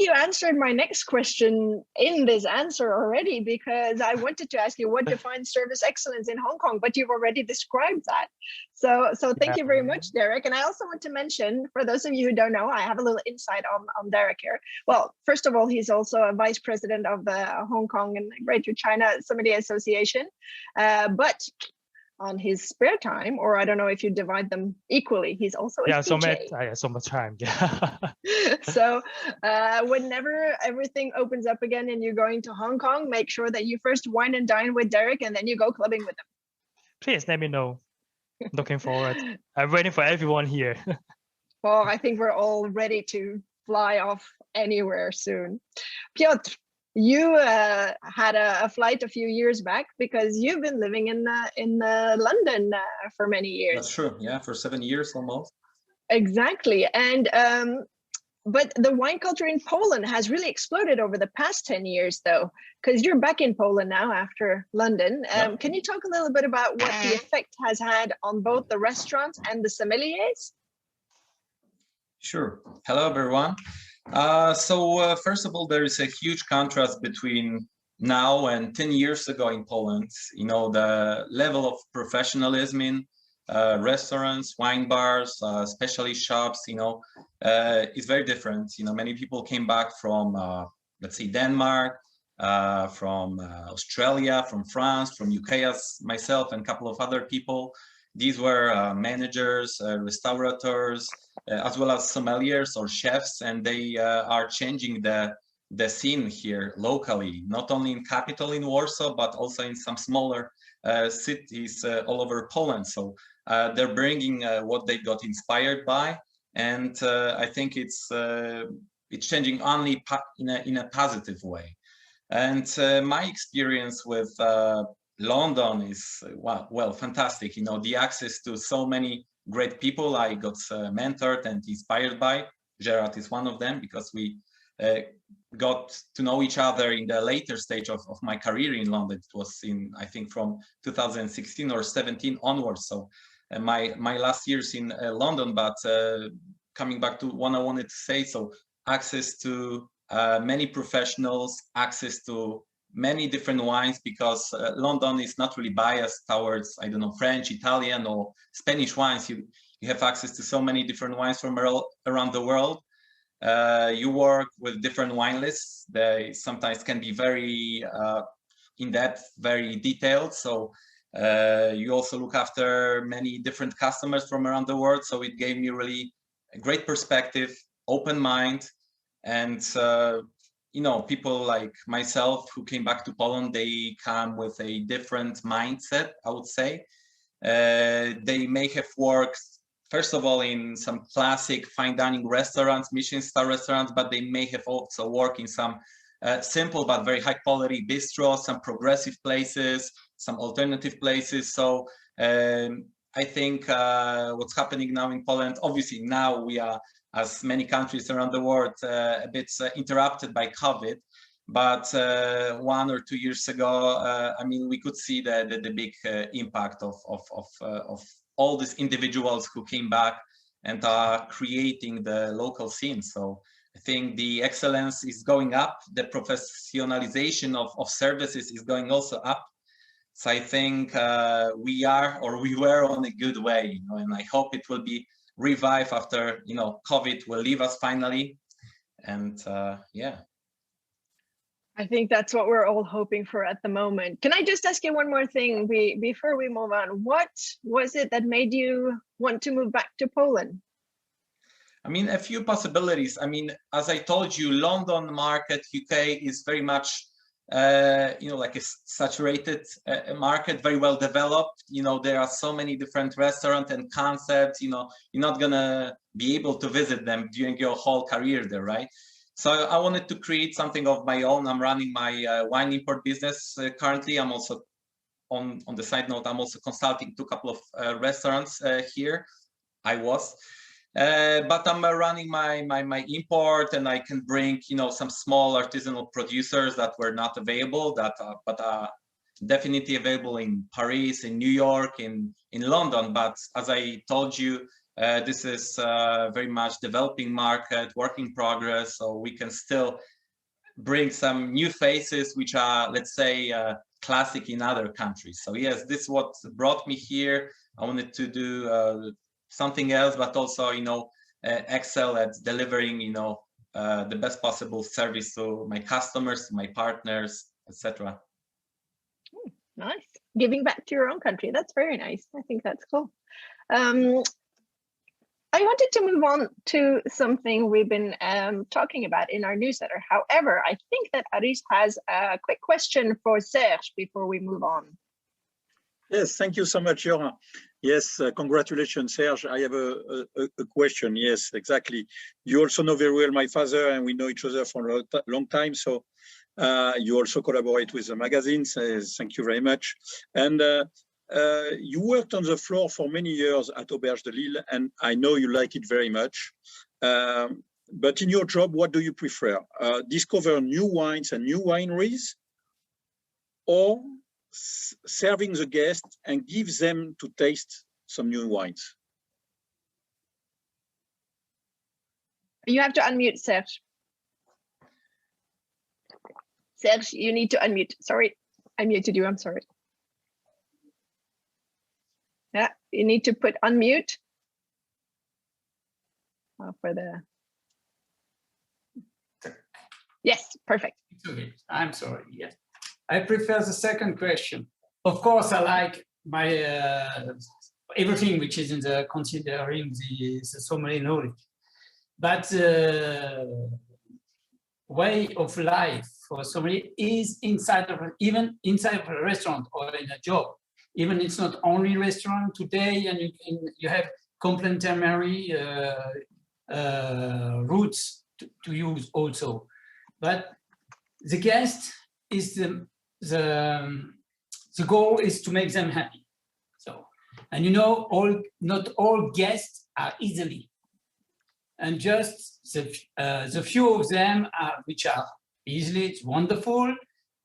you answered my next question in this answer already, because I wanted to ask you what defines service excellence in Hong Kong, but you've already described that. So thank you very much, Derek. And I also want to mention, for those of you who don't know, I have a little insight on Derek here. Well, first of all, he's also a vice president of the Hong Kong and Greater China Sommelier Association. But on his spare time, or I don't know if you divide them equally, he's also a DJ. So much time. Yeah. So whenever everything opens up again and you're going to Hong Kong, make sure that you first wine and dine with Derek and then you go clubbing with him. Please let me know. Looking forward. I'm waiting for everyone here. Well, I think we're all ready to fly off anywhere soon. Piotr, you had a flight a few years back because you've been living in London for many years. That's true. Yeah, for 7 years almost. Exactly. And but the wine culture in Poland has really exploded over the past 10 years, though, because you're back in Poland now after London. Yeah. Can you talk a little bit about what the effect has had on both the restaurants and the sommeliers? Sure. Hello, everyone. So first of all, there is a huge contrast between now and 10 years ago in Poland. You know, the level of professionalism in restaurants, wine bars, especially shops, you know, is very different. You know, many people came back from, let's say, Denmark, from Australia, from France, from UK, as myself and a couple of other people. These were managers, restaurateurs, as well as sommeliers or chefs, and they are changing the scene here locally, not only in capital in Warsaw, but also in some smaller cities all over Poland. So they're bringing what they got inspired by, and I think it's changing only in a positive way. And my experience with London is well, fantastic. You know, the access to so many great people I got mentored and inspired by. Gerard is one of them, because we got to know each other in the later stage of my career in London. It was I think from 2016 or 17 onwards. So my last years in London, but coming back to what I wanted to say, so access to many professionals, access to many different wines, because London is not really biased towards, I don't know, French, Italian or Spanish wines. You have access to so many different wines from around the world. You work with different wine lists. They sometimes can be very in-depth, very detailed. So you also look after many different customers from around the world. So it gave me really a great perspective, open mind, and you know, people like myself who came back to Poland, they come with a different mindset, I would say. They may have worked, first of all, in some classic fine dining restaurants, Michelin star restaurants, but they may have also worked in some simple but very high quality bistros, some progressive places, some alternative places. So I think what's happening now in Poland, obviously now we are, as many countries around the world, a bit interrupted by COVID. But 1 or 2 years ago, I mean, we could see the big impact of all these individuals who came back and are creating the local scene. So I think the excellence is going up. The professionalization of services is going also up. So I think we were on a good way, you know, and I hope it will be revive after, you know, COVID will leave us finally. And yeah. I think that's what we're all hoping for at the moment. Can I just ask you one more thing before we move on? What was it that made you want to move back to Poland? I mean, a few possibilities. I mean, as I told you, London market, UK is very much, you know, like a saturated market, very well developed. You know, there are so many different restaurants and concepts, you know, you're not gonna be able to visit them during your whole career there, right? So I wanted to create something of my own. I'm running my wine import business currently. I'm also on the side note, I'm also consulting to a couple of restaurants here. I was. But I'm running my import, and I can bring, you know, some small artisanal producers that were not available, but are definitely available in Paris, in New York, in London. But as I told you, this is very much developing market, work in progress. So we can still bring some new faces, which are, let's say, classic in other countries. So yes, this is what brought me here. I wanted to do something else, but also, you know, excel at delivering, you know, the best possible service to my customers, to my partners, etc. Nice. Giving back to your own country. That's very nice. I think that's cool. I wanted to move on to something we've been talking about in our newsletter. However, I think that Aris has a quick question for Serge before we move on. Yes, thank you so much, Joran. Yes, congratulations, Serge. I have a question. Yes, exactly. You also know very well my father, and we know each other for a long time. So you also collaborate with the magazines. Thank you very much. And you worked on the floor for many years at Auberge de Lille, and I know you like it very much. But in your job, what do you prefer? Discover new wines and new wineries, or serving the guests and give them to taste some new wines? You have to unmute, Serge. Serge, you need to unmute. Sorry, I muted you. I'm sorry. Yeah, you need to put unmute. For the... Yes, perfect. It's okay. I'm sorry. Yes. I prefer the second question. Of course, I like my everything which is in the considering the sommelier knowledge, but way of life for sommelier is inside of even inside of a restaurant or in a job. Even it's not only restaurant today, and you have complementary routes to use also, but the guest is the goal is to make them happy. So, and you know, not all guests are easily, and just the few of them which are easily, it's wonderful.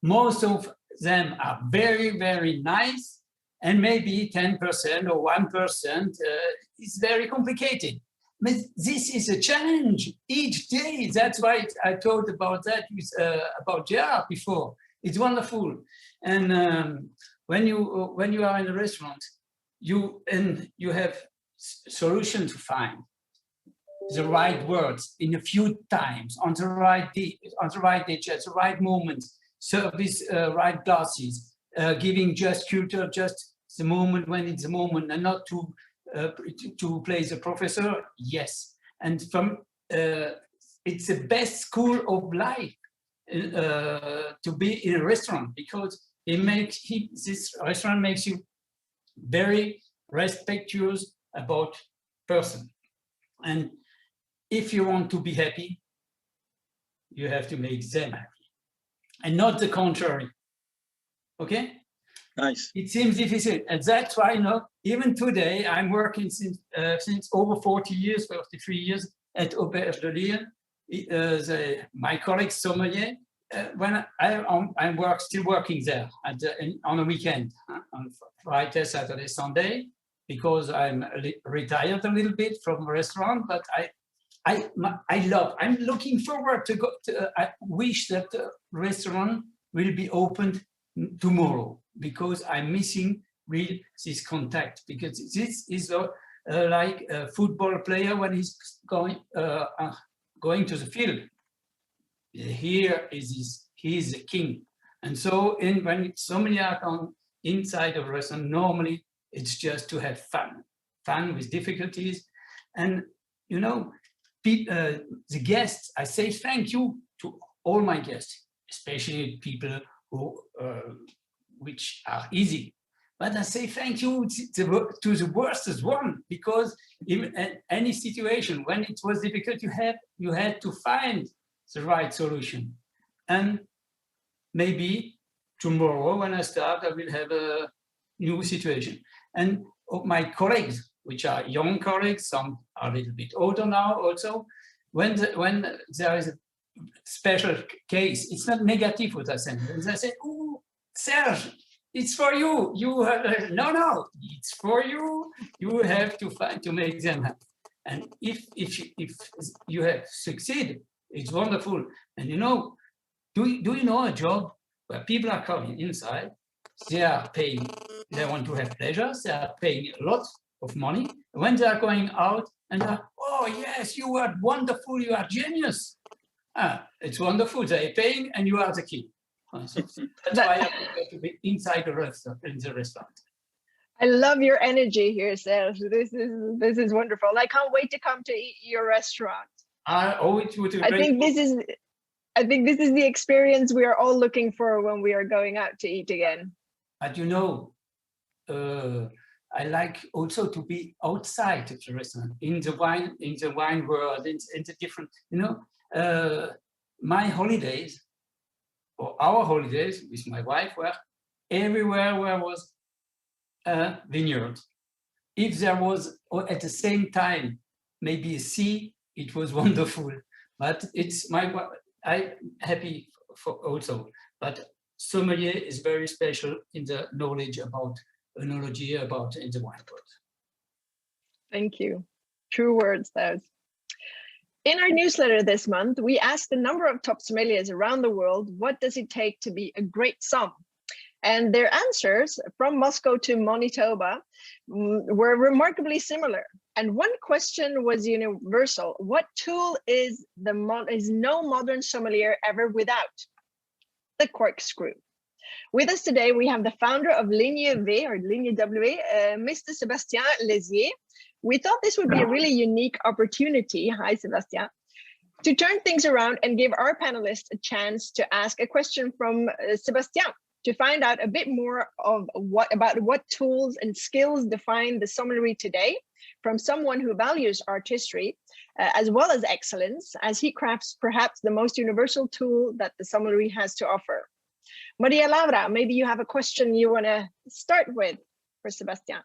Most of them are very, very nice, and maybe 10% or 1% is very complicated. But this is a challenge each day. That's why I talked about that with, about Gerard before. It's wonderful. And when you are in a restaurant, you have solutions to find the right words in a few times on the right dish, at the right moment, service right glasses, giving just culture, just the moment when it's the moment, and not to play the professor. Yes, and from it's the best school of life to be in a restaurant, because this restaurant makes you very respectful about person. And if you want to be happy, you have to make them happy, and not the contrary. Okay? Nice. It seems difficult, and that's why even today I'm working since over 40 years, 43 years at Auberge de Lille. My colleague sommelier, when I'm still working there on a weekend, on Friday, Saturday, Sunday, because I'm retired a little bit from the restaurant, but I'm looking forward to go. I wish that the restaurant will be opened tomorrow, because I'm missing really this contact, because this is like a football player when he's going to the field. Here he's the king. And so when so many are inside of a restaurant, normally it's just to have fun with difficulties. And the guests, I say thank you to all my guests, especially people who which are easy. But I say thank you to the worst one, because in any situation when it was difficult, you had to find the right solution. And maybe tomorrow when I start, I will have a new situation. And my colleagues, which are young colleagues, some are a little bit older now also, when there is a special case, it's not negative what I say. I say, oh, Serge, it's for you. You have, no, it's for you. You have to make them happy. And if you have succeeded, it's wonderful. And you know, do you know a job where people are coming inside, they are paying, they want to have pleasures, they are paying a lot of money. When they are going out and oh yes, you are wonderful, you are genius. It's wonderful, they are paying and you are the key. So that's why I prefer to be inside the restaurant, in the restaurant. I love your energy here, Serge. This is wonderful. I can't wait to come to eat your restaurant. I think this is the experience we are all looking for when we are going out to eat again. But you know, I like also to be outside of the restaurant, in the wine world, in the different, you know, my holidays or our holidays with my wife were everywhere where was a vineyard. If there was at the same time maybe a sea, it was wonderful. But it's I'm happy for also. But sommelier is very special in the knowledge about enology, about in the wine world. Thank you. True words, those. In our newsletter this month, we asked a number of top sommeliers around the world, what does it take to be a great somm? And their answers from Moscow to Manitoba were remarkably similar. And one question was universal. What tool is no modern sommelier ever without? The corkscrew. With us today, we have the founder of Ligne V, or Ligne W, Mr. Sébastien Lézier. We thought this would be a really unique opportunity, hi Sébastien, to turn things around and give our panelists a chance to ask a question from Sébastien, to find out a bit more of about what tools and skills define the sommelier today, from someone who values artistry as well as excellence, as he crafts perhaps the most universal tool that the sommelier has to offer. Maria Laura, maybe you have a question you want to start with for Sébastien.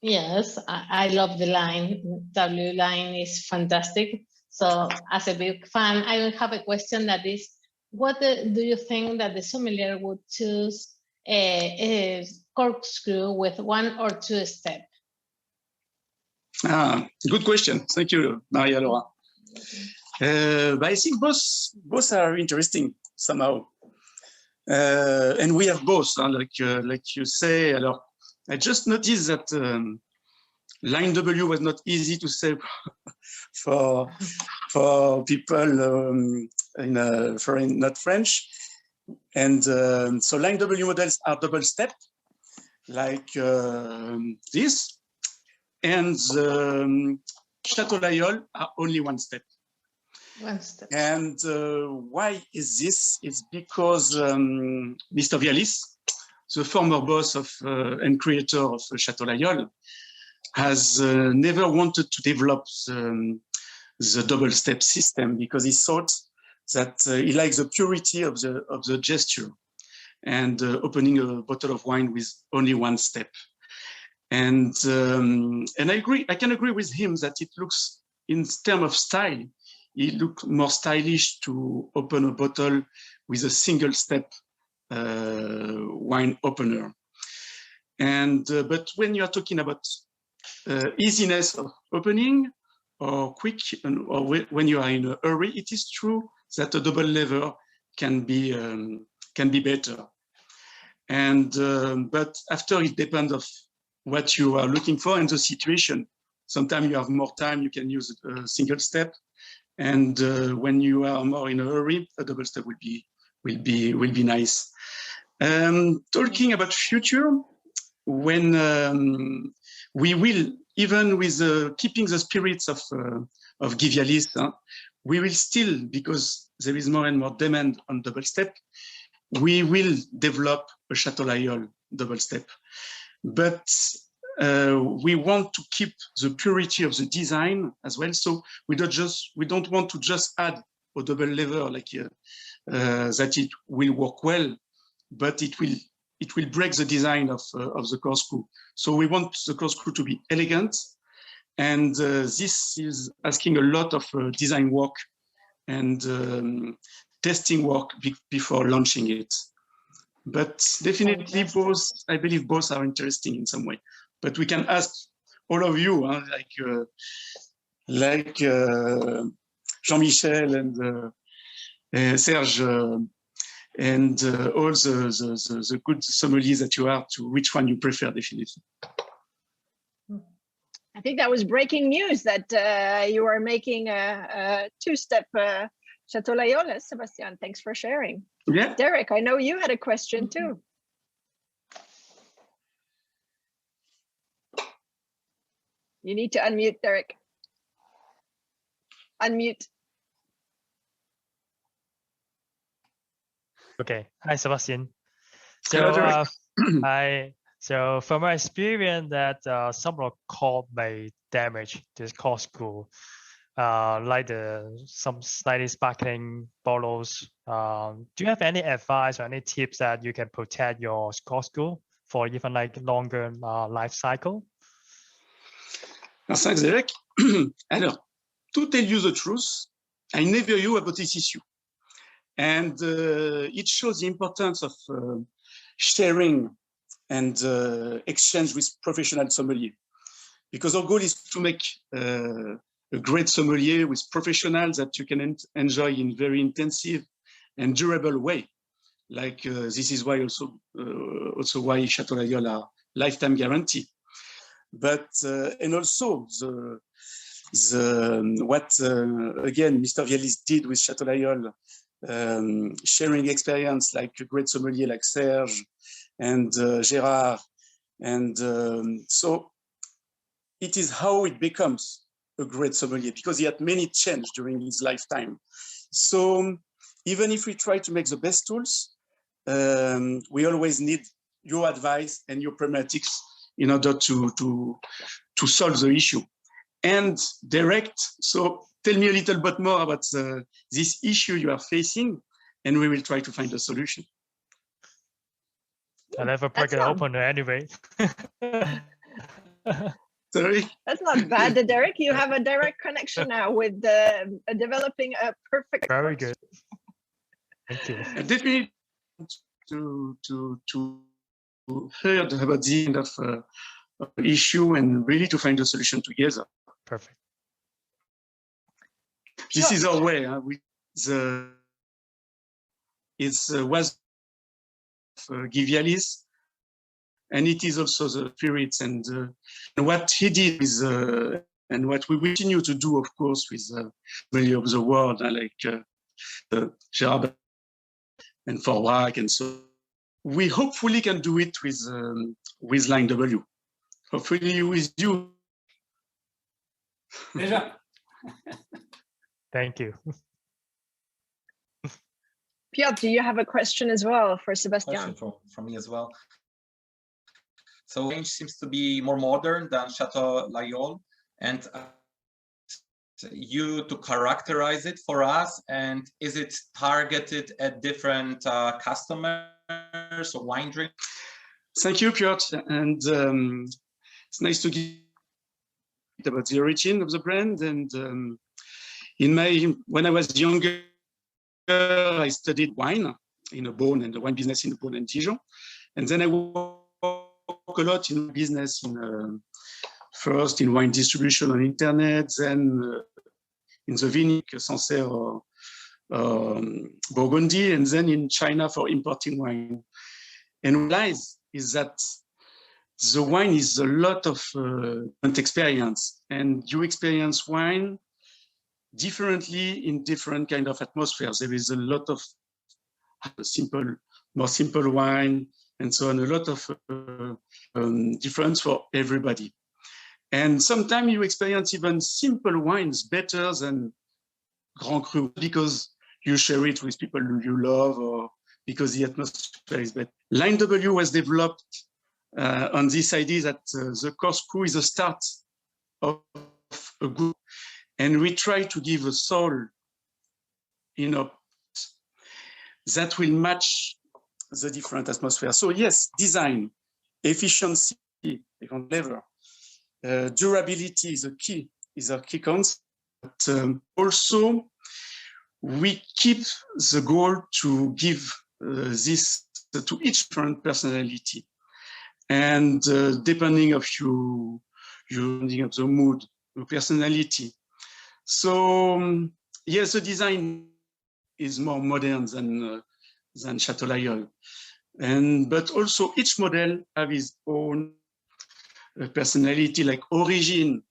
Yes, I love the line. W line is fantastic. So as a big fan, I will have a question that is, what do you think that the sommelier would choose a corkscrew with 1 or 2 steps? Good question. Thank you, Maria Laura. I think both are interesting somehow. And we have both, like you say. Alors, I just noticed that line W was not easy to say for people in foreign, not French. And so line W models are double step, like this. And Chateau Layol are only 1 step. 1 step. And why is this? It's because Mr. Vialis, the former boss of and creator of Chateau Layol, has never wanted to develop the double step system, because he thought that he likes the purity of the gesture and opening a bottle of wine with only 1 step. And I agree. I can agree with him that it looks, in terms of style, it looks more stylish to open a bottle with a single step wine opener. And but when you are talking about easiness of opening or quick, or when you are in a hurry, it is true that a double lever can be better. And but after, it depends of what you are looking for and the situation. Sometimes you have more time, you can use a single step, and when you are more in a hurry, a double step will be nice. Talking about future, when we will even with keeping the spirits of Givialis, we will still, because there is more and more demand on double step, we will develop a Château Layol double step. But we want to keep the purity of the design as well. So we don't want to just add a double lever like that it will work well, but it will break the design of the corkscrew. So we want the corkscrew to be elegant, and this is asking a lot of design work and testing work before launching it. But definitely both, I believe both are interesting in some way. But we can ask all of you, like Jean-Michel and Serge and all the good sommeliers that you are, to which one you prefer, definitely. I think that was breaking news that you are making a two-step Château Layol, Sébastien. Thanks for sharing. Yeah. Derek, I know you had a question too. You need to unmute, Derek. Unmute. Okay. Hi, Sebastian. Hello, So, so from my experience, that some of the cork may damage this corkscrew, like some slightly sparkling bottles. Do you have any advice or any tips that you can protect your corkscrew for even like longer life cycle? Thanks, Derek. Alors, to tell you the truth, I never knew about this issue. And it shows the importance of sharing and exchange with professional sommelier. Because our goal is to make a great sommelier with professionals that you can enjoy in very intensive and durable way. Like this is why also why Château Layol are lifetime guarantee. But and also what again Mr. Vialis did with Château Layol, sharing experience like a great sommelier like Serge and Gerard, and so it is how it becomes a great sommelier, because he had many changes during his lifetime. So even if we try to make the best tools, we always need your advice and your pragmatics in order to solve the issue. And direct, so tell me a little bit more about this issue you are facing, and we will try to find a solution. I never break it open anyway. Sorry? That's not bad, Derek. You have a direct connection now with developing a perfect. Very good. Thank you. And definitely to heard about the end of issue and really to find a solution together. Perfect. This is our way. Was Givialis, and it is also the spirits and what he did is and what we continue to do, of course, with many of the world like Gerard and Forbrac, and so we hopefully can do it with Line W. Hopefully with you. Déjà. Thank you. Piotr, do you have a question as well for Sebastian? From me as well. So range seems to be more modern than Château Layol, and you to characterize it for us, and is it targeted at different customers or wine drinkers? Thank you, Piotr, and it's nice to give about the origin of the brand. And when I was younger, I studied wine in a Beaune and the wine business in Beaune and Dijon, and then I worked a lot in business first in wine distribution on internet, then in the vineyard, Sancerre or Burgundy, and then in China for importing wine. And realize is that the wine is a lot of experience, and you experience wine differently in different kind of atmospheres. There is a lot of more simple wine, and so on, a lot of difference for everybody. And sometimes you experience even simple wines better than Grand Cru because you share it with people you love or because the atmosphere is better. Line W was developed on this idea that the corkscrew is a start of a good, and we try to give a soul, that will match the different atmosphere. So yes, design, efficiency, level, durability is a key concept. But also, we keep the goal to give this to each different personality, and depending of you depending of the mood, your personality. So yes, the design is more modern than Chateau Layol, but also each model have its own personality, like Origine,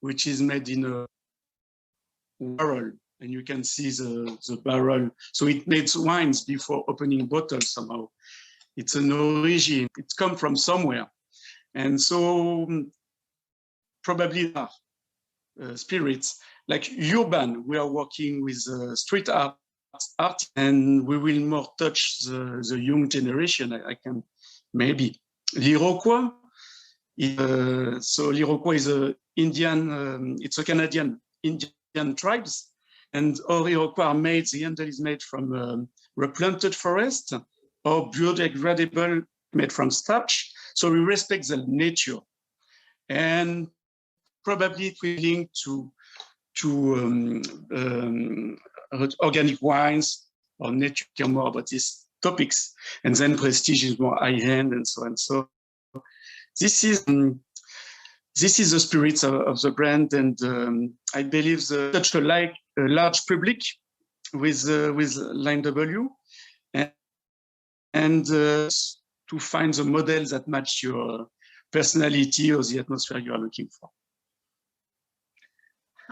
which is made in a barrel, and you can see the barrel. So it makes wines before opening bottles somehow. It's an origin, it comes from somewhere. And so probably spirits, like urban, we are working with street art, and we will more touch the young generation, I can maybe. L'Iroquois, so l'Iroquois is a Indian, it's a Canadian Indian tribes, and our Iroquois are made, the handle is made from replanted forest or biodegradable, made from starch. So we respect the nature, and probably it will link to organic wines or nature more about these topics, and then prestige is more high-end and so on. So this is the spirit of the brand, and I believe such a large public with Line W, and to find the models that match your personality or the atmosphere you are looking for.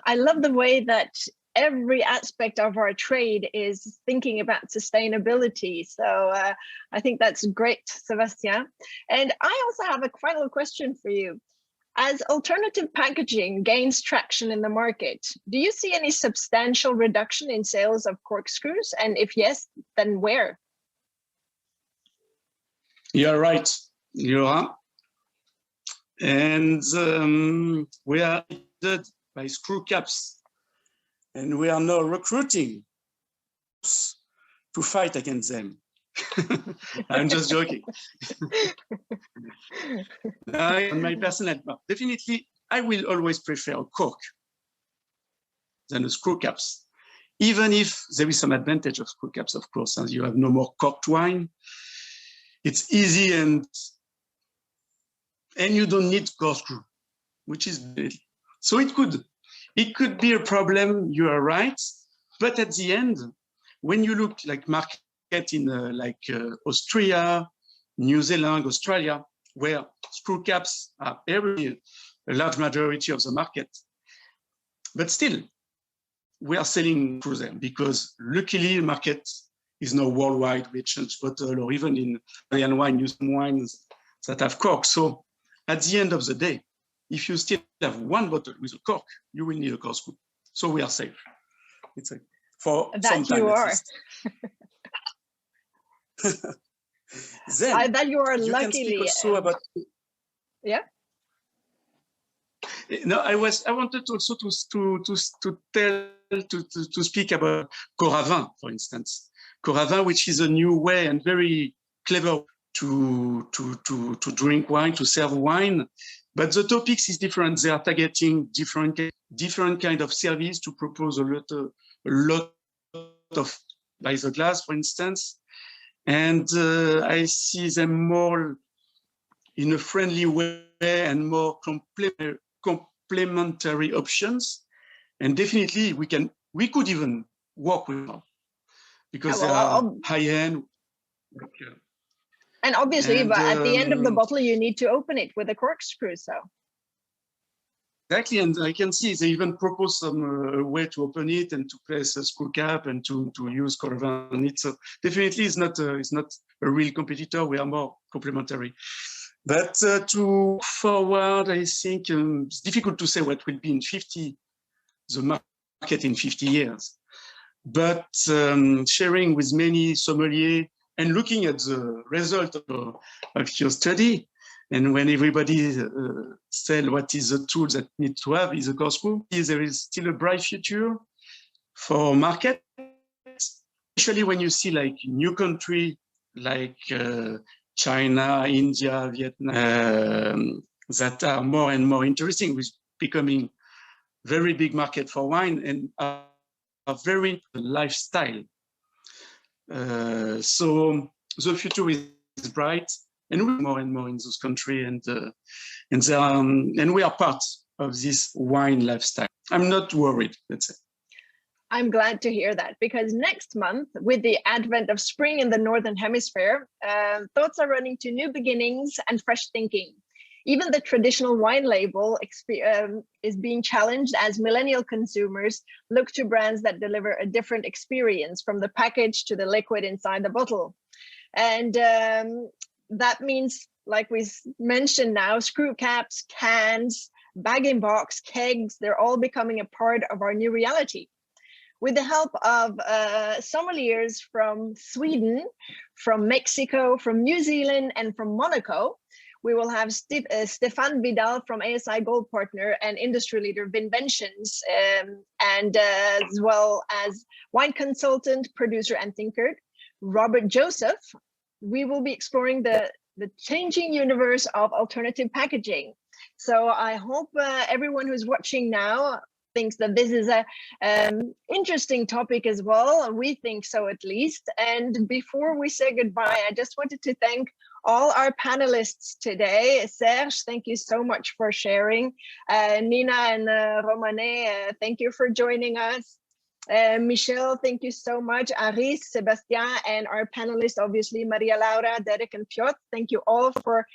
I love the way that every aspect of our trade is thinking about sustainability. So I think that's great, Sébastien. And I also have a final question for you. As alternative packaging gains traction in the market, do you see any substantial reduction in sales of corkscrews? And if yes, then where? You're right, Laura. And we are led by screw caps, and we are now recruiting to fight against them. I'm just joking. On my personal, definitely, I will always prefer a cork than a screw caps, even if there is some advantage of screw caps, of course, as you have no more corked wine. It's easy, and you don't need corkscrew, which is so it could be a problem. You are right, but at the end, when you look like market in Austria, New Zealand, Australia, where screw caps are a large majority of the market, but still we are selling through them because luckily the market is now worldwide. We exchange bottle, or even in Italian wine, use wines that have cork. So at the end of the day, if you still have one bottle with a cork, you will need a corkscrew. So we are safe. It's for that some time. You are. Then I bet you are you luckily. can speak also about. Yeah. No, I wanted also to speak about Coravin, for instance. Coravin, which is a new way and very clever to drink wine, to serve wine. But the topics is different. They are targeting different kind of service to propose a lot of by the glass, for instance. And I see them more in a friendly way and more complementary options. And definitely we could even work with them because they are high-end. And obviously, but at the end of the bottle, you need to open it with a corkscrew. So exactly, and I can see they even propose some way to open it and to place a screw cap and to use Coravin on it. So definitely, it's not a real competitor. We are more complementary. But to forward, I think it's difficult to say what will be in the market in 50 years. But sharing with many sommeliers and looking at the result of your study, and when everybody said what is the tool that need to have is a course book, there is still a bright future for market, especially when you see like new country like China, India, Vietnam, that are more and more interesting, with becoming very big market for wine and are very lifestyle. So the future is bright, and we're more and more in those countries, and we are part of this wine lifestyle. I'm not worried, let's say. I'm glad to hear that, because next month, with the advent of spring in the Northern Hemisphere, thoughts are running to new beginnings and fresh thinking. Even the traditional wine label is being challenged as millennial consumers look to brands that deliver a different experience, from the package to the liquid inside the bottle. And that means, like we mentioned now, screw caps, cans, bag-in-box, kegs, they're all becoming a part of our new reality. With the help of sommeliers from Sweden, from Mexico, from New Zealand, and from Monaco, we will have Stefan Vidal from ASI Gold Partner and industry leader Vinventions, and as well as wine consultant, producer, and thinker Robert Joseph. We will be exploring the changing universe of alternative packaging. So I hope everyone who's watching now thinks that this is a interesting topic as well. We think so, at least. And before we say goodbye, I just wanted to thank all our panelists today. Serge, thank you so much for sharing. Nina and Romane, thank you for joining us. Michelle, thank you so much. Aris, Sebastian, and our panelists, obviously, Maria Laura, Derek, and Piotr. Thank you all for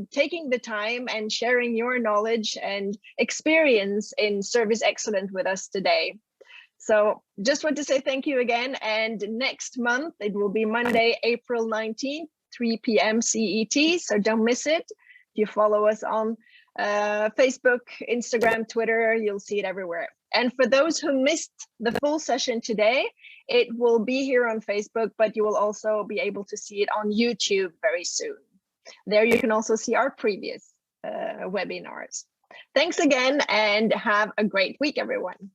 taking the time and sharing your knowledge and experience in service excellence with us today. So just want to say thank you again. And next month, it will be Monday, April 19th, 3 p.m. CET. So don't miss it. If you follow us on Facebook, Instagram, Twitter, you'll see it everywhere. And for those who missed the full session today, it will be here on Facebook, but you will also be able to see it on YouTube very soon. There you can also see our previous webinars. Thanks again, and have a great week, everyone.